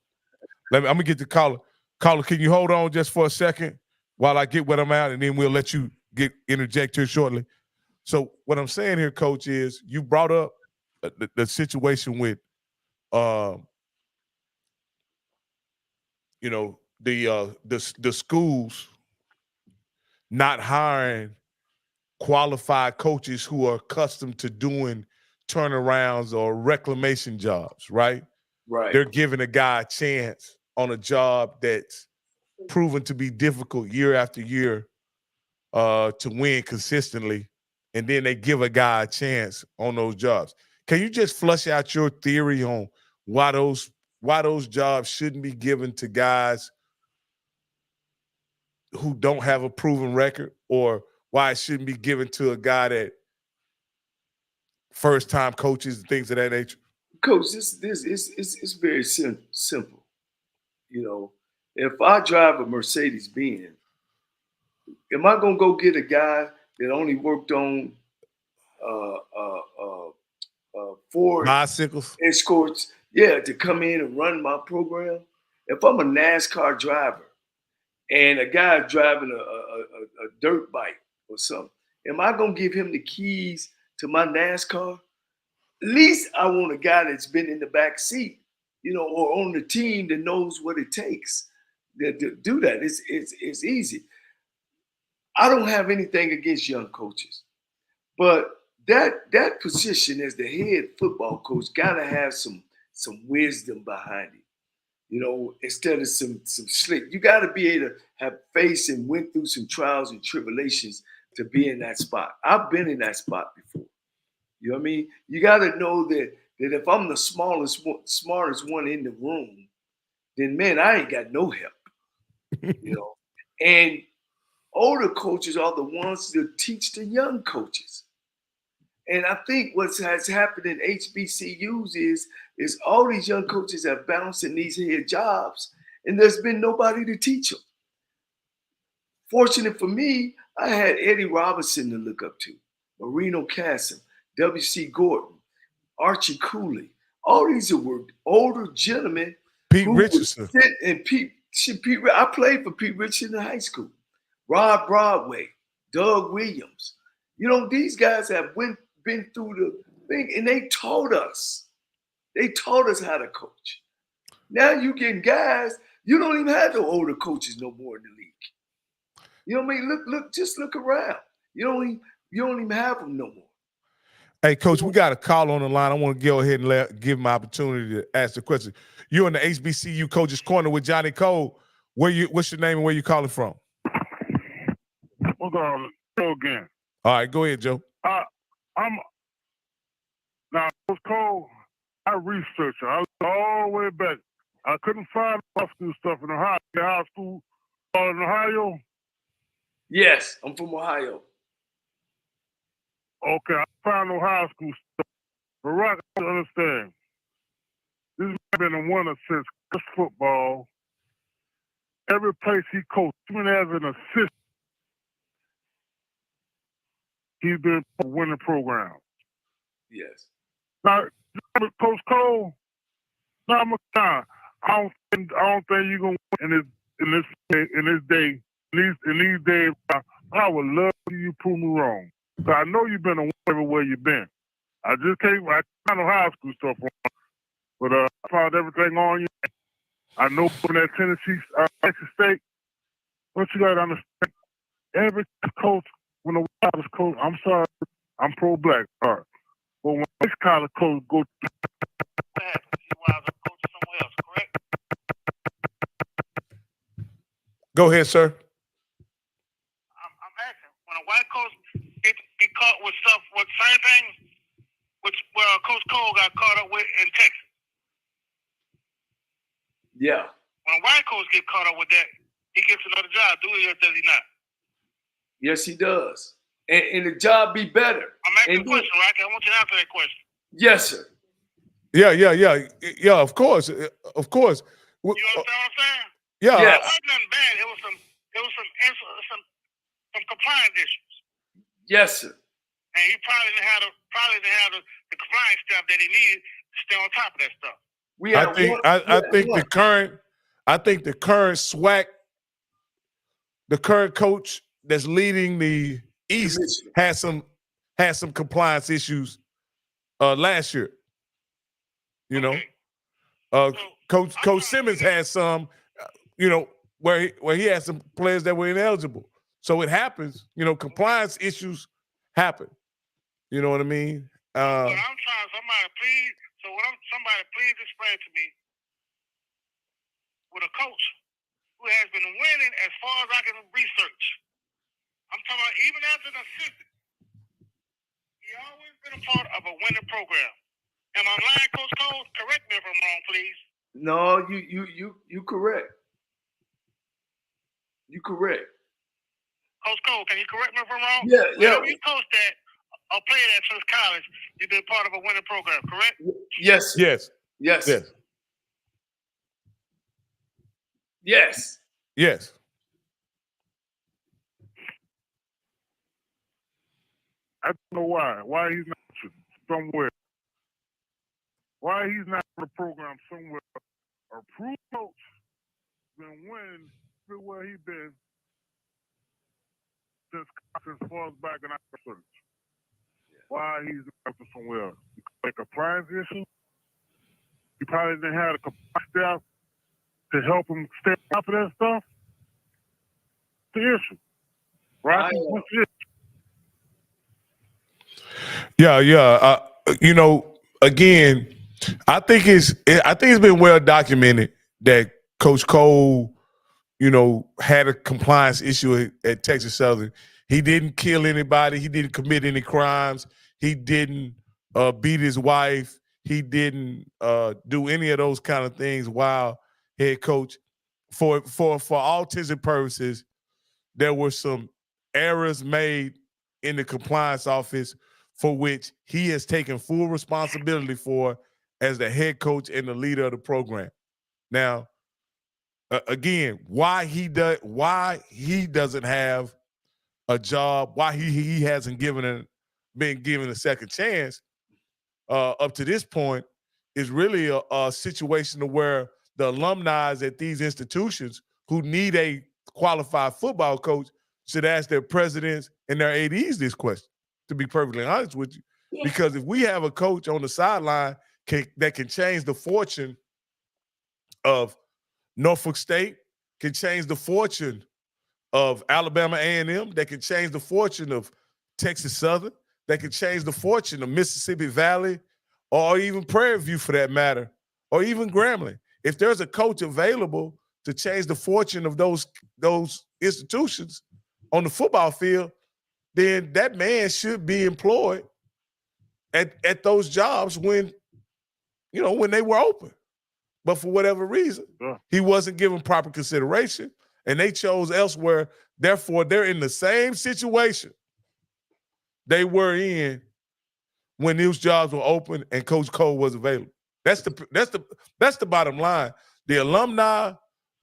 I'm gonna get the caller. Caller, can you hold on just for a second while I get what I'm out, and then we'll let you interject here shortly. So what I'm saying here, Coach, is you brought up the situation with, you know, the schools not hiring qualified coaches who are accustomed to doing turnarounds or reclamation jobs, right? Right. They're giving a guy a chance on a job that's proven to be difficult year after year to win consistently, and then they give a guy a chance on those jobs. Can you just flush out your theory on why those jobs shouldn't be given to guys who don't have a proven record, or why it shouldn't be given to a guy that first time coaches and things of that nature? Coach, this is it's very simple. You know, if I drive a Mercedes Benz, am I gonna go get a guy that only worked on uh, uh, uh, Ford Bicycles. escorts, yeah, to come in and run my program? If I'm a NASCAR driver and a guy driving a dirt bike or something, am I gonna give him the keys to my NASCAR? At least I want a guy that's been in the back seat, you know, or on the team that knows what it takes to do that. It's easy. I don't have anything against young coaches, but that position as the head football coach gotta have some wisdom behind it. You know, instead of some slick, you gotta be able to have faced and went through some trials and tribulations to be in that spot. I've been in that spot before. You know what I mean? You gotta know that if I'm the smartest one in the room, then man, I ain't got no help. You know, and older coaches are the ones that teach the young coaches. And I think what has happened in HBCUs is all these young coaches have bounced in these head jobs, and there's been nobody to teach them. Fortunate for me, I had Eddie Robinson to look up to, Marino Cassim, W.C. Gordon, Archie Cooley. All these were older gentlemen. Pete who Richardson. would sit and Pete, I played for Pete Richardson in high school. Rod Broadway, Doug Williams. You know, these guys have been through the thing, and they taught us. They taught us how to coach. Now you getting guys, you don't even have the older coaches no more in the league. You know what I mean? Just look around. You don't even have them no more. Hey, Coach, we got a call on the line. I want to go ahead and give him an opportunity to ask the question. You're in the HBCU Coach's Corner with Johnnie Cole. What's your name and where you calling from? We're going to go again. All right, go ahead, Joe. Now, Coach Cole, I researched it. I looked all the way back. I couldn't find high school stuff in Ohio. The high school in Ohio? Yes, I'm from Ohio. Okay, I found no high school stuff. But Rock, I don't understand. This has been a winner since college football. Every place he coached, even as an assistant, he's been a winning program. Yes. Now, Coach Cole, I don't think you're gonna win in these days. I would love for you to prove me wrong. So I know you've been a winner everywhere you've been. I found no high school stuff on, but I found everything on you. I know from that Tennessee, Texas State. What you got to understand, every coach, when the college coach, I'm sorry, I'm pro-black, sorry. But when this college coach go to somewhere else, correct? Go ahead, sir. I'm asking, when a white coach get caught with stuff, with same things, where Coach Cole got caught up with in Texas. Yeah. When a white coach get caught up with that, he gets another job. Do he or does he not? Yes, he does. And the job be better. I'm asking a question, right? I want you to answer that question. Yes, sir. Yeah. Of course. You understand what I'm saying? Yeah. Yes. It wasn't nothing bad. It was some compliance issues. Yes, sir. And he probably didn't have the compliance stuff that he needed to stay on top of that stuff. I think the current SWAC, the current coach that's leading the East had some compliance issues last year. You know, Coach Simmons had some, where he had some players that were ineligible. So it happens. Compliance issues happen. You know what I mean? But I'm trying. Somebody please explain to me, with a coach who has been winning as far as I can research. I'm talking about even as an assistant. He always been a part of a winning program. Am I lying, Coach Cole? Correct me if I'm wrong, please. No, you correct. You correct. Coach Cole, can you correct me if I'm wrong? Yeah. Whenever you coach that or play that since college, you've been part of a winning program, correct? Yes. Yes. Yes. Yes. Yes. Yes. I don't know why. Why he's not somewhere. Why he's not in a program somewhere. A true coach been winning everywhere he's been since far as back in our research. Why he's not somewhere else? Like a compliance issue? He probably didn't have the compliance staff to help him stay on top of that stuff. The issue, right? What's the issue? Yeah. Again, I think it's been well documented that Coach Cole, had a compliance issue at Texas Southern. He didn't kill anybody. He didn't commit any crimes. He didn't beat his wife. He didn't do any of those kind of things while head coach. For all intents and purposes, there were some errors made in the compliance office for which he has taken full responsibility for as the head coach and the leader of the program. Now, again, why he doesn't have a job, why he hasn't given been given a second chance up to this point is really a situation where the alumni at these institutions who need a qualified football coach should ask their presidents and their ADs this question, to be perfectly honest with you. Yeah. Because if we have a coach on the sideline that can change the fortune of Norfolk State, can change the fortune of Alabama A&M, that can change the fortune of Texas Southern, that can change the fortune of Mississippi Valley, or even Prairie View for that matter, or even Grambling. If there's a coach available to change the fortune of those institutions on the football field, then that man should be employed at those jobs when they were open. But for whatever reason, he wasn't given proper consideration, and they chose elsewhere. Therefore, they're in the same situation they were in when those jobs were open and Coach Cole was available. That's the bottom line. The alumni,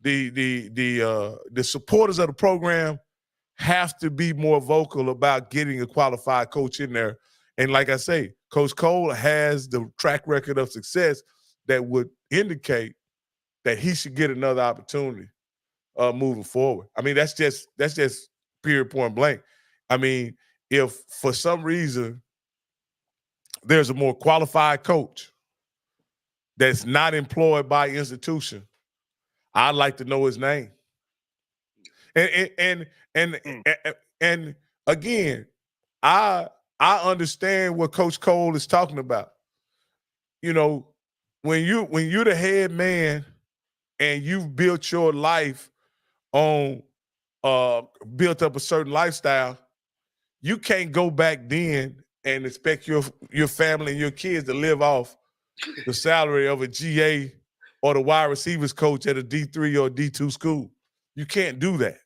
the supporters of the program have to be more vocal about getting a qualified coach in there. And like I say, Coach Cole has the track record of success that would indicate that he should get another opportunity moving forward. I mean, that's just period, point blank. I mean, if for some reason there's a more qualified coach that's not employed by institution, I'd like to know his name. And again, I understand what Coach Cole is talking about. You know, when you're the head man and you've built your life on built up a certain lifestyle, you can't go back then and expect your family and your kids to live off the salary of a GA or the wide receivers coach at a D3 or D2 school. You can't do that.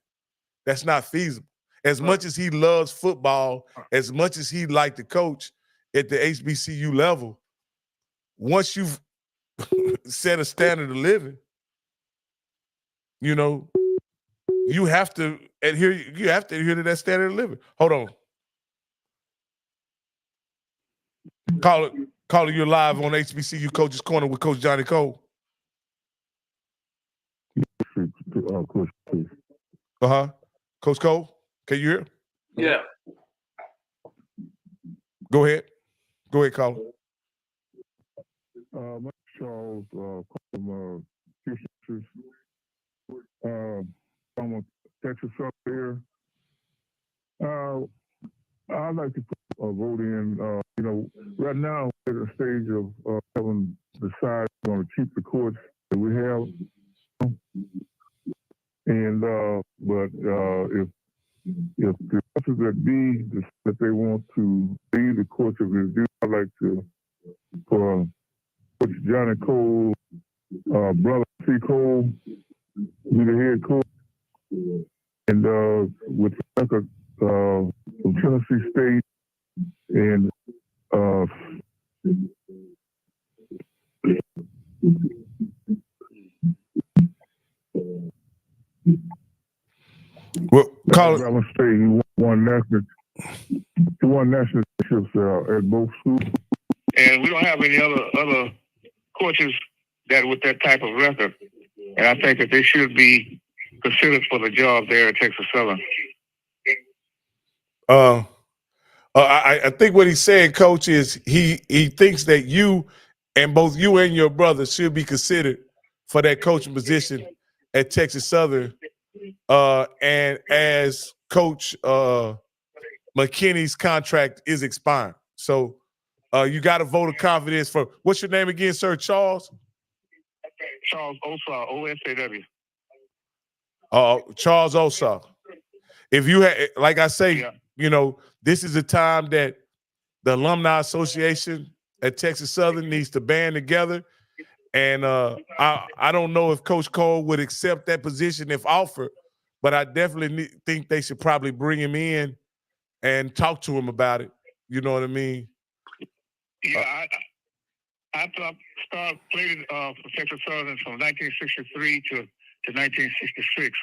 That's not feasible. As much as he loves football, as much as he'd like to coach at the HBCU level, once you've set a standard of living, you have to adhere to that standard of living. Hold on. Caller, you're live on HBCU Coach's Corner with Coach Johnnie Cole. Coach Cole, can you hear? Yeah. Go ahead, caller. My Charles from Houston. I'm a Texas up here. I'd like to put a vote in. Right now we're at a stage of having decided we're going to keep the courts that we have. And but if the coaches that be that they want to be the coaches that do, I'd like to for Coach Johnnie Cole, brother C. Cole, be the head coach, and with from Tennessee State and Alabama State, he won national championships at both schools. And we don't have any other coaches that with that type of record. And I think that they should be considered for the job there at Texas Southern. I think what he's saying, Coach, is he thinks that both you and your brother should be considered for that coaching position at Texas Southern. And as Coach McKinney's contract is expiring. So you got a vote of confidence for, what's your name again, sir? Charles? Charles Osaw, O-S-A-W. Charles Osaw. If you had, like I say, this is a time that the Alumni Association at Texas Southern needs to band together. And I don't know if Coach Cole would accept that position if offered, but I definitely think they should probably bring him in and talk to him about it. You know what I mean? Yeah, I started playing for Texas Southern from 1963 to 1966.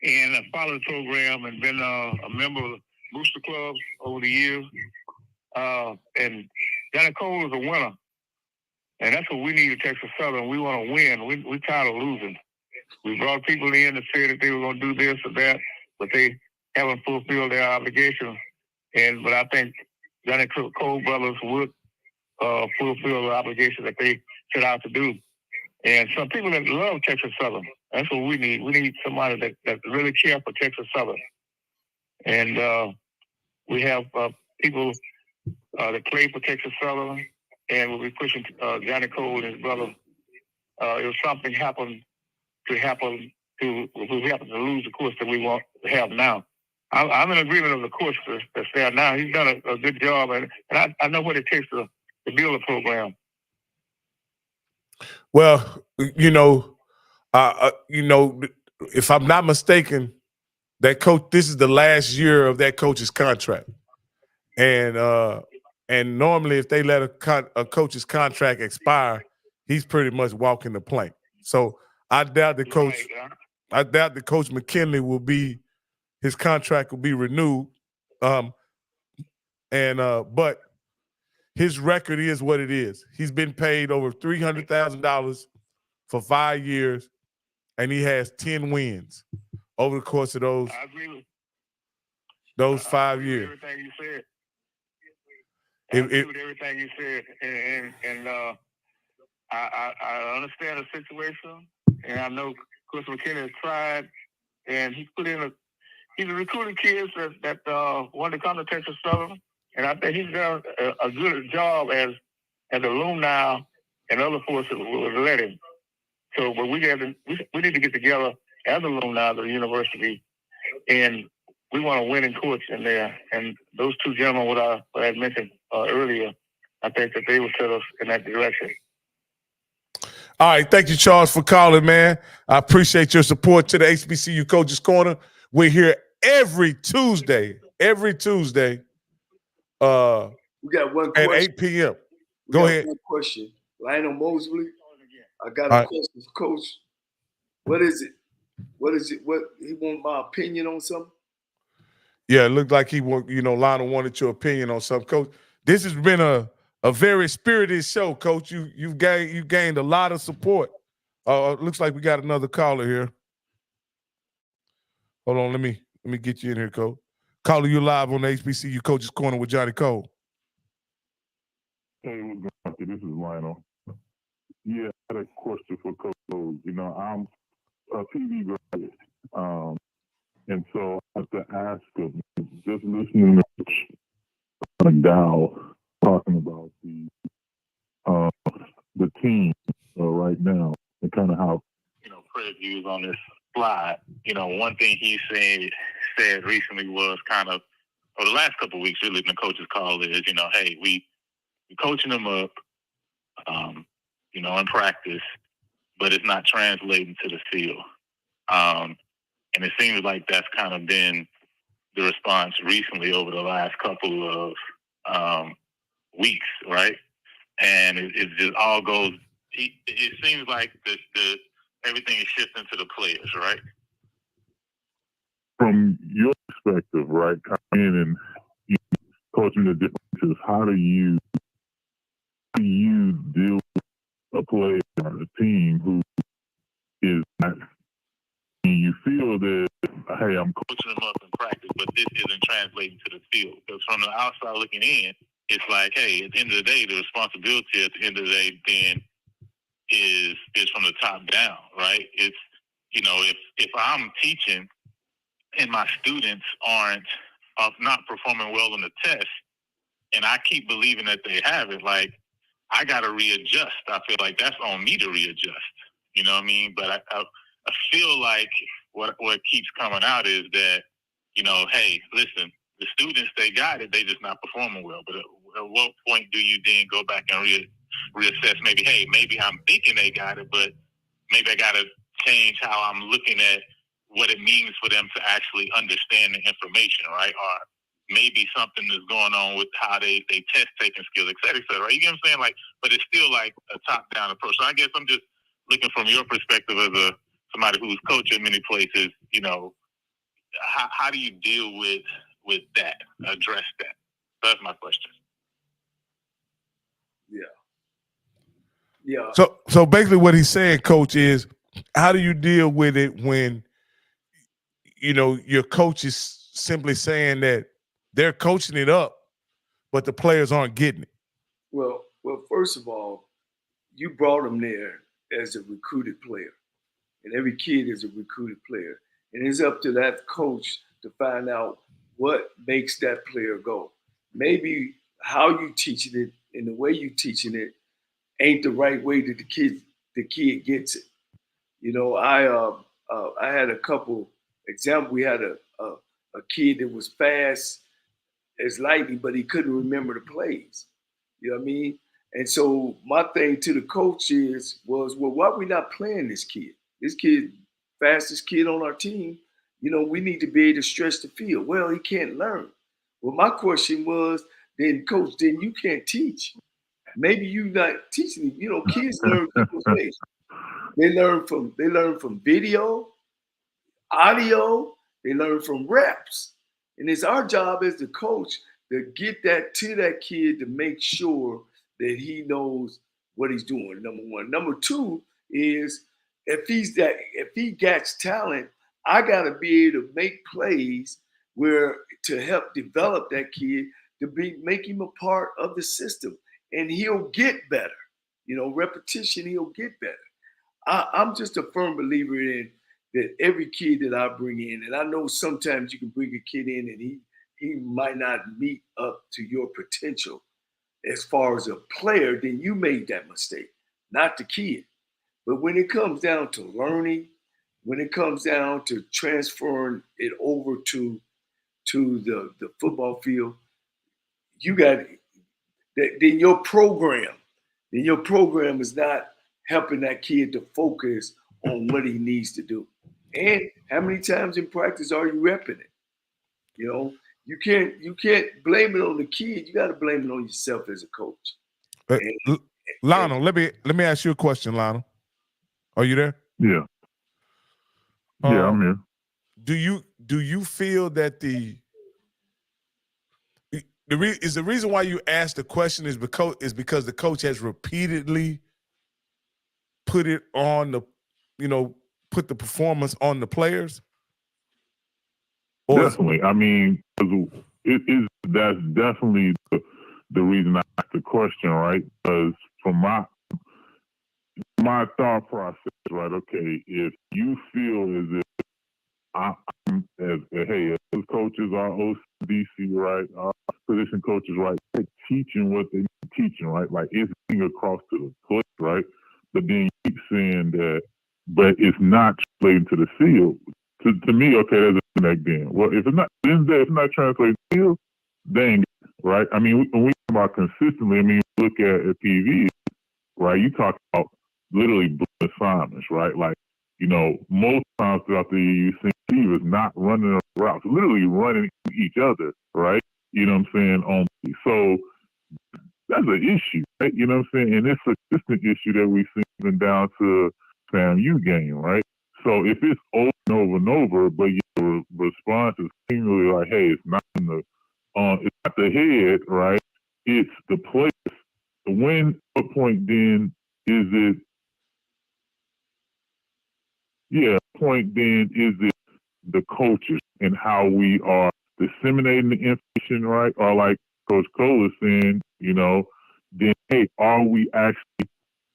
And I followed the program and been a member of the Booster Club over the years. And Johnnie Cole is a winner. And that's what we need at Texas Southern. We want to win. We're tired of losing. We brought people in to say that they were going to do this or that, but they haven't fulfilled their obligations. But I think Johnnie Cole brothers would fulfill the obligations that they set out to do. And some people that love Texas Southern. That's what we need. We need somebody that really care for Texas Southern. And we have people that play for Texas Southern, and we'll be pushing Johnnie Cole and his brother. If something happened to lose the course that we want to have now. I'm in agreement of the course that's there now. He's done a good job, and I know what it takes to build a program. Well, if I'm not mistaken, that coach, this is the last year of that coach's contract, and normally if they let a coach's contract expire, he's pretty much walking the plank. So I doubt the coach. I doubt the Coach McKinley his contract will be renewed. But his record is what it is. He's been paid over $300,000 for 5 years, and he has 10 wins over the course of those 5 years. Everything you said. I agree with everything you said, and I understand the situation, and I know Coach McKinley has tried, and he's recruiting kids that want to come to Texas Southern, and I think he's done a good job as alumni and other forces will let him. So, but we need to get together as alumni of the university, and we want a winning coach in there. And those two gentlemen, what I had mentioned earlier, I think that they will set us in that direction. All right. Thank you, Charles, for calling, man. I appreciate your support to the HBCU Coaches Corner. We're here every Tuesday. We got one question. At 8 p.m. Go ahead. One question. Lionel Mosley, I got a question, Coach. What is it? What he want my opinion on something? Yeah, it looked like Lionel wanted your opinion on something, Coach. This has been a very spirited show, Coach. You gained a lot of support. Looks like we got another caller here. Hold on, let me get you in here, Coach. Caller, you live on the HBCU Coaches Corner with Johnnie Cole. Hey, what's going on? This is Lionel. Yeah, I had a question for Coach Cole. I'm a TV graduate, and so I have to ask him, just listening to McDowell talking about the team right now and kind of how Prairie views on this slide. One thing he said recently was kind of, or the last couple of weeks really, in the coaches' call is, hey, we coaching them up, in practice, but it's not translating to the field. And it seems like that's kind of been the response recently over the last couple of weeks, right? And it just all goes. It seems like the everything is shifting to the players, right? From your perspective, right, coming in and coaching the differences, how do you deal with a player or a team who is not? You feel that, hey, I'm coaching them up in practice, but this isn't translating to the field. Because from the outside looking in, it's like, hey, at the end of the day, the responsibility at the end of the day then is from the top down, right? It's, if I'm teaching and my students are not performing well on the test, and I keep believing that they have it, like, I got to readjust. I feel like that's on me to readjust. You know what I mean? But I feel like what keeps coming out is that, hey, listen, the students, they got it, they just not performing well. But at what point do you then go back and reassess maybe, hey, maybe I'm thinking they got it, but maybe I got to change how I'm looking at what it means for them to actually understand the information, right? Or maybe something is going on with how they test taking skills, et cetera, et cetera. Right? You get what I'm saying? Like, but it's still like a top-down approach. So I guess I'm just looking from your perspective as somebody who's coached in many places, how do you deal with that, address that? That's my question. Yeah. So basically what he's saying, coach, is how do you deal with it when your coach is simply saying that they're coaching it up, but the players aren't getting it? Well, first of all, you brought them there as a recruited player, and every kid is a recruited player, and it's up to that coach to find out what makes that player go. Maybe how you teaching it and the way you teaching it ain't the right way that the kid gets it. I had a couple examples. We had a kid that was fast as lightning, but he couldn't remember the plays. You know what I mean? And so my thing to the coach was, well, why are we not playing this kid? This kid, fastest kid on our team. We need to be able to stretch the field. Well, he can't learn. Well, my question was, then coach, then you can't teach. Maybe you not teaching. Kids learn different ways. They learn from video, audio. They learn from reps, and it's our job as the coach to get that to that kid to make sure that he knows what he's doing. Number one. Number two is if he gets talent, I got to be able to make plays where to help develop that kid to make him a part of the system, and he'll get better. Repetition, he'll get better. I'm just a firm believer in that every kid that I bring in, and I know sometimes you can bring a kid in and he might not meet up to your potential as far as a player, then you made that mistake, not the kid. But when it comes down to learning, when it comes down to transferring it over to the football field, you got then your program is not helping that kid to focus on what he needs to do. And how many times in practice are you repping it? You can't blame it on the kid. You got to blame it on yourself as a coach. Lionel, let me ask you a question, Lionel. Are you there? Yeah. Yeah, I'm here. Do you feel that the reason why you asked the question is because the coach has repeatedly put it on put the performance on the players? Definitely. I mean, that's definitely the reason I asked the question, right? Because from my thought process, right? Okay, if you feel as if as coaches, our OCDC, right, our position coaches, right, they're teaching what they're teaching, right? Like it's getting across to the play, right? But then you keep saying that, but it's not translating to the field. To me, okay, there's a disconnect then. Well, if it's not translating to the field, dang, right? I mean, when we talk about consistently, I mean, look at TV, right? You talk about literally blue assignments, right? Like, most times throughout the year, you see receivers not running routes, literally running each other, right? You know what I'm saying? So that's an issue, right? You know what I'm saying? And it's a consistent issue that we see even down to FAMU game, right? So if it's over and over and over, but your response is seemingly like, hey, it's not it's not the head, right? It's the players. When what point then is it? Yeah, point then is it the coaches and how we are disseminating the information, right? Or like Coach Cole is saying, then hey, are we actually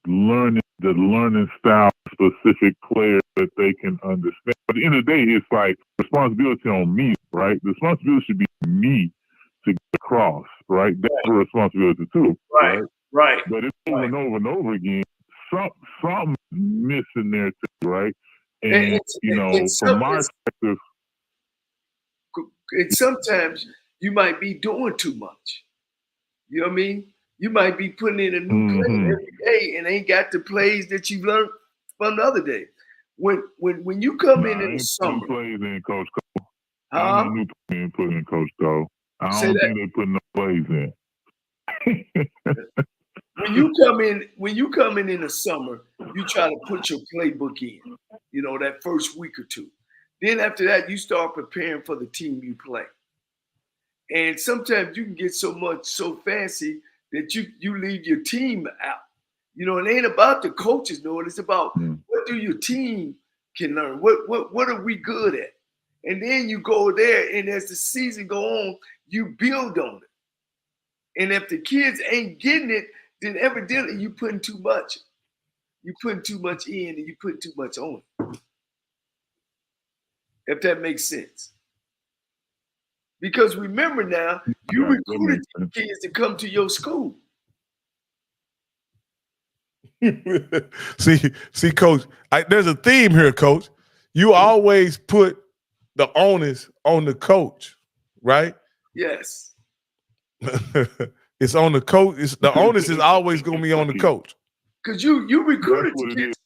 learning the learning style specific players that they can understand? At the end of the day, it's like responsibility on me, right? The responsibility should be me to get across, right? That's a responsibility too, right? But it's over and over and over again. Something's missing there too, right? And from my perspective, and sometimes you might be doing too much. You know what I mean? You might be putting in a new play every day and ain't got the plays that you learned from the other day. When you come in the summer, plays in Coach Cole. Huh? I don't know new plays put in Coach Cole. I don't think they put no plays in. When you come in the summer, you try to put your playbook in, that first week or two. Then after that, you start preparing for the team you play. And sometimes you can get so fancy that you leave your team out. You know, it ain't about the coaches knowing. It's about what do your team can learn. What are we good at? And then you go there, and as the season go on, you build on it. And if the kids ain't getting it, then evidently you putting too much. You putting too much in, and you putting too much on. If that makes sense. Because remember now, you recruited kids to come to your school. see, Coach, there's a theme here, Coach. You always put the onus on the coach, right? Yes. It's on the coach. The onus is always going to be on the coach. Because you recruited kids.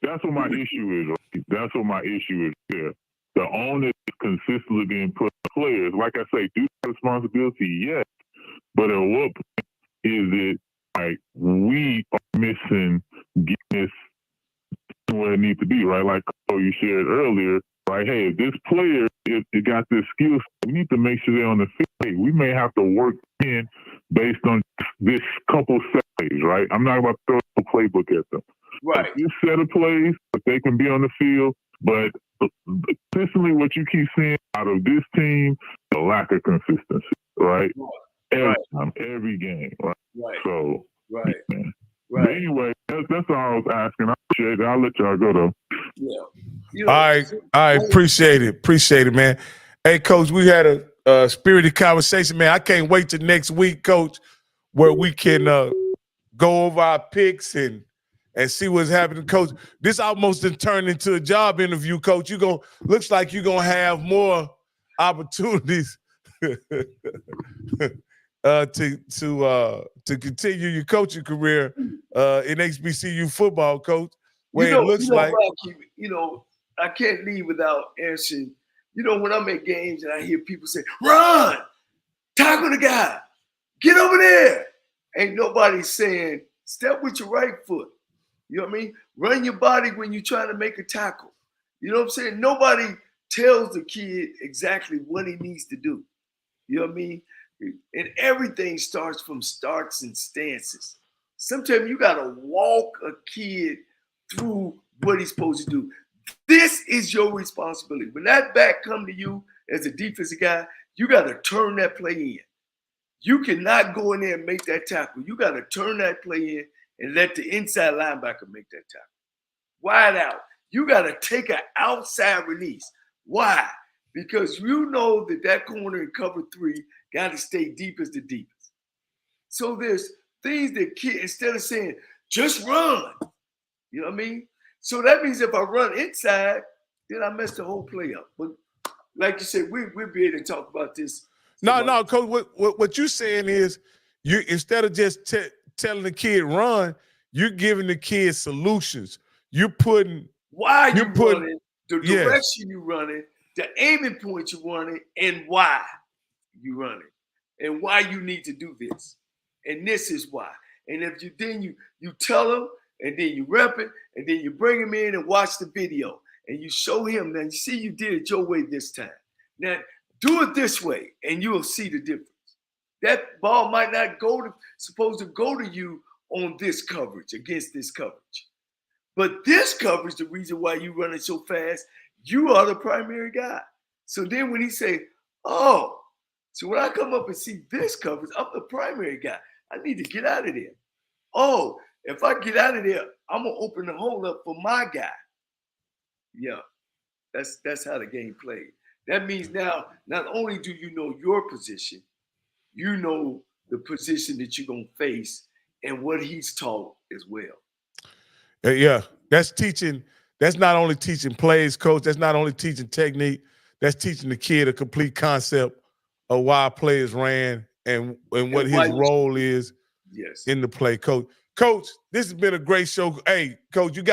That's what my issue is. Right? That's what my issue is there. The onus is consistently being put on players. Like I say, do have responsibility, yes. But at what point is it like we are missing getting this where it needs to be, right? Like you shared earlier, right? Hey, if this player if it got this skill set, we need to make sure they're on the field. Hey, we may have to work in based on this couple set plays, right? I'm not about to throw a playbook at them. Right. This set of plays, if they can be on the field, but consistently what you keep seeing out of this team, the lack of consistency, right? Every time, every game, right? So, man. But anyway, that's all I was asking. I appreciate it. I'll let y'all go though. Yeah. You know, All right, appreciate it, man. Hey, Coach, we had a spirited conversation, man. I can't wait till next week, Coach, where we can go over our picks and see what's happening, Coach. This almost done turned into a job interview, Coach. Looks like you're gonna have more opportunities to continue your coaching career in HBCU football, Coach. Where it looks like, I can't leave without answering. You know, when I'm at games and I hear people say, "Run, tackle the guy, get over there," ain't nobody saying step with your right foot. You know what I mean? Run your body when you're trying to make a tackle. You know what I'm saying? Nobody tells the kid exactly what he needs to do. You know what I mean? And everything starts from starts and stances. Sometimes you got to walk a kid through what he's supposed to do. This is your responsibility. When that back come to you as a defensive guy, you got to turn that play in. You cannot go in there and make that tackle. You got to turn that play in and let the inside linebacker make that tackle. Wide out. You got to take an outside release. Why? Because you know that corner in cover 3 got to stay deep as the deepest. So there's things that kid, instead of saying, just run, you know what I mean? So that means if I run inside, then I mess the whole play up. But like you said, we'll be able to talk about this. No, Coach, what you're saying is you instead of just telling the kid run, you're giving the kid solutions. You're putting why you running, the direction you running, the aiming point you running, and why you running, and why you need to do this, and this is why. And if you tell them, and then you rep it, and then you bring him in and watch the video, and you show him. Now you see you did it your way this time. Now do it this way, and you will see the difference. That ball might not supposed to go to you on this coverage against this coverage. But this coverage, the reason why you running so fast, you are the primary guy. So then when he say, oh, so when I come up and see this coverage, I'm the primary guy. I need to get out of there. Oh, if I get out of there, I'm going to open the hole up for my guy. Yeah, that's how the game played. That means now, not only do you know your position, you know the position that you're going to face and what he's taught as well. Yeah, that's teaching. That's not only teaching plays, Coach. That's not only teaching technique. That's teaching the kid a complete concept of why players ran and what his role is in the play, Coach. Coach, this has been a great show. Hey, Coach, you're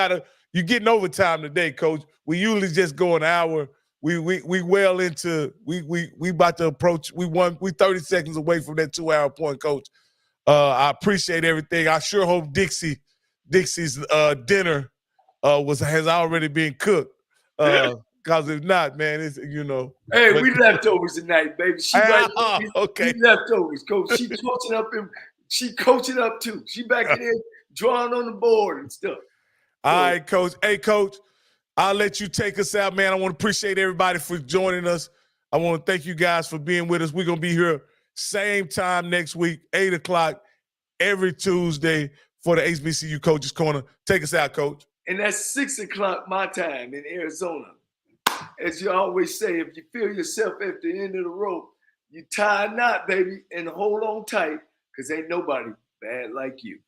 getting overtime today, Coach. We usually just go an hour. We well into we about to approach. We 30 seconds away from that 2-hour point, Coach. I appreciate everything. I sure hope Dixie's dinner has already been cooked. Because if not, man, it's Hey, we leftovers tonight, baby. She okay. We leftovers, Coach. She tossing up she coaching up too. She back in there drawing on the board and stuff. All right, Coach. Hey, Coach, I'll let you take us out, man. I want to appreciate everybody for joining us. I want to thank you guys for being with us. We're going to be here same time next week, 8 o'clock, every Tuesday for the HBCU Coaches Corner. Take us out, Coach. And that's 6 o'clock my time in Arizona. As you always say, if you feel yourself at the end of the rope, you tie a knot, baby, and hold on tight, because ain't nobody bad like you.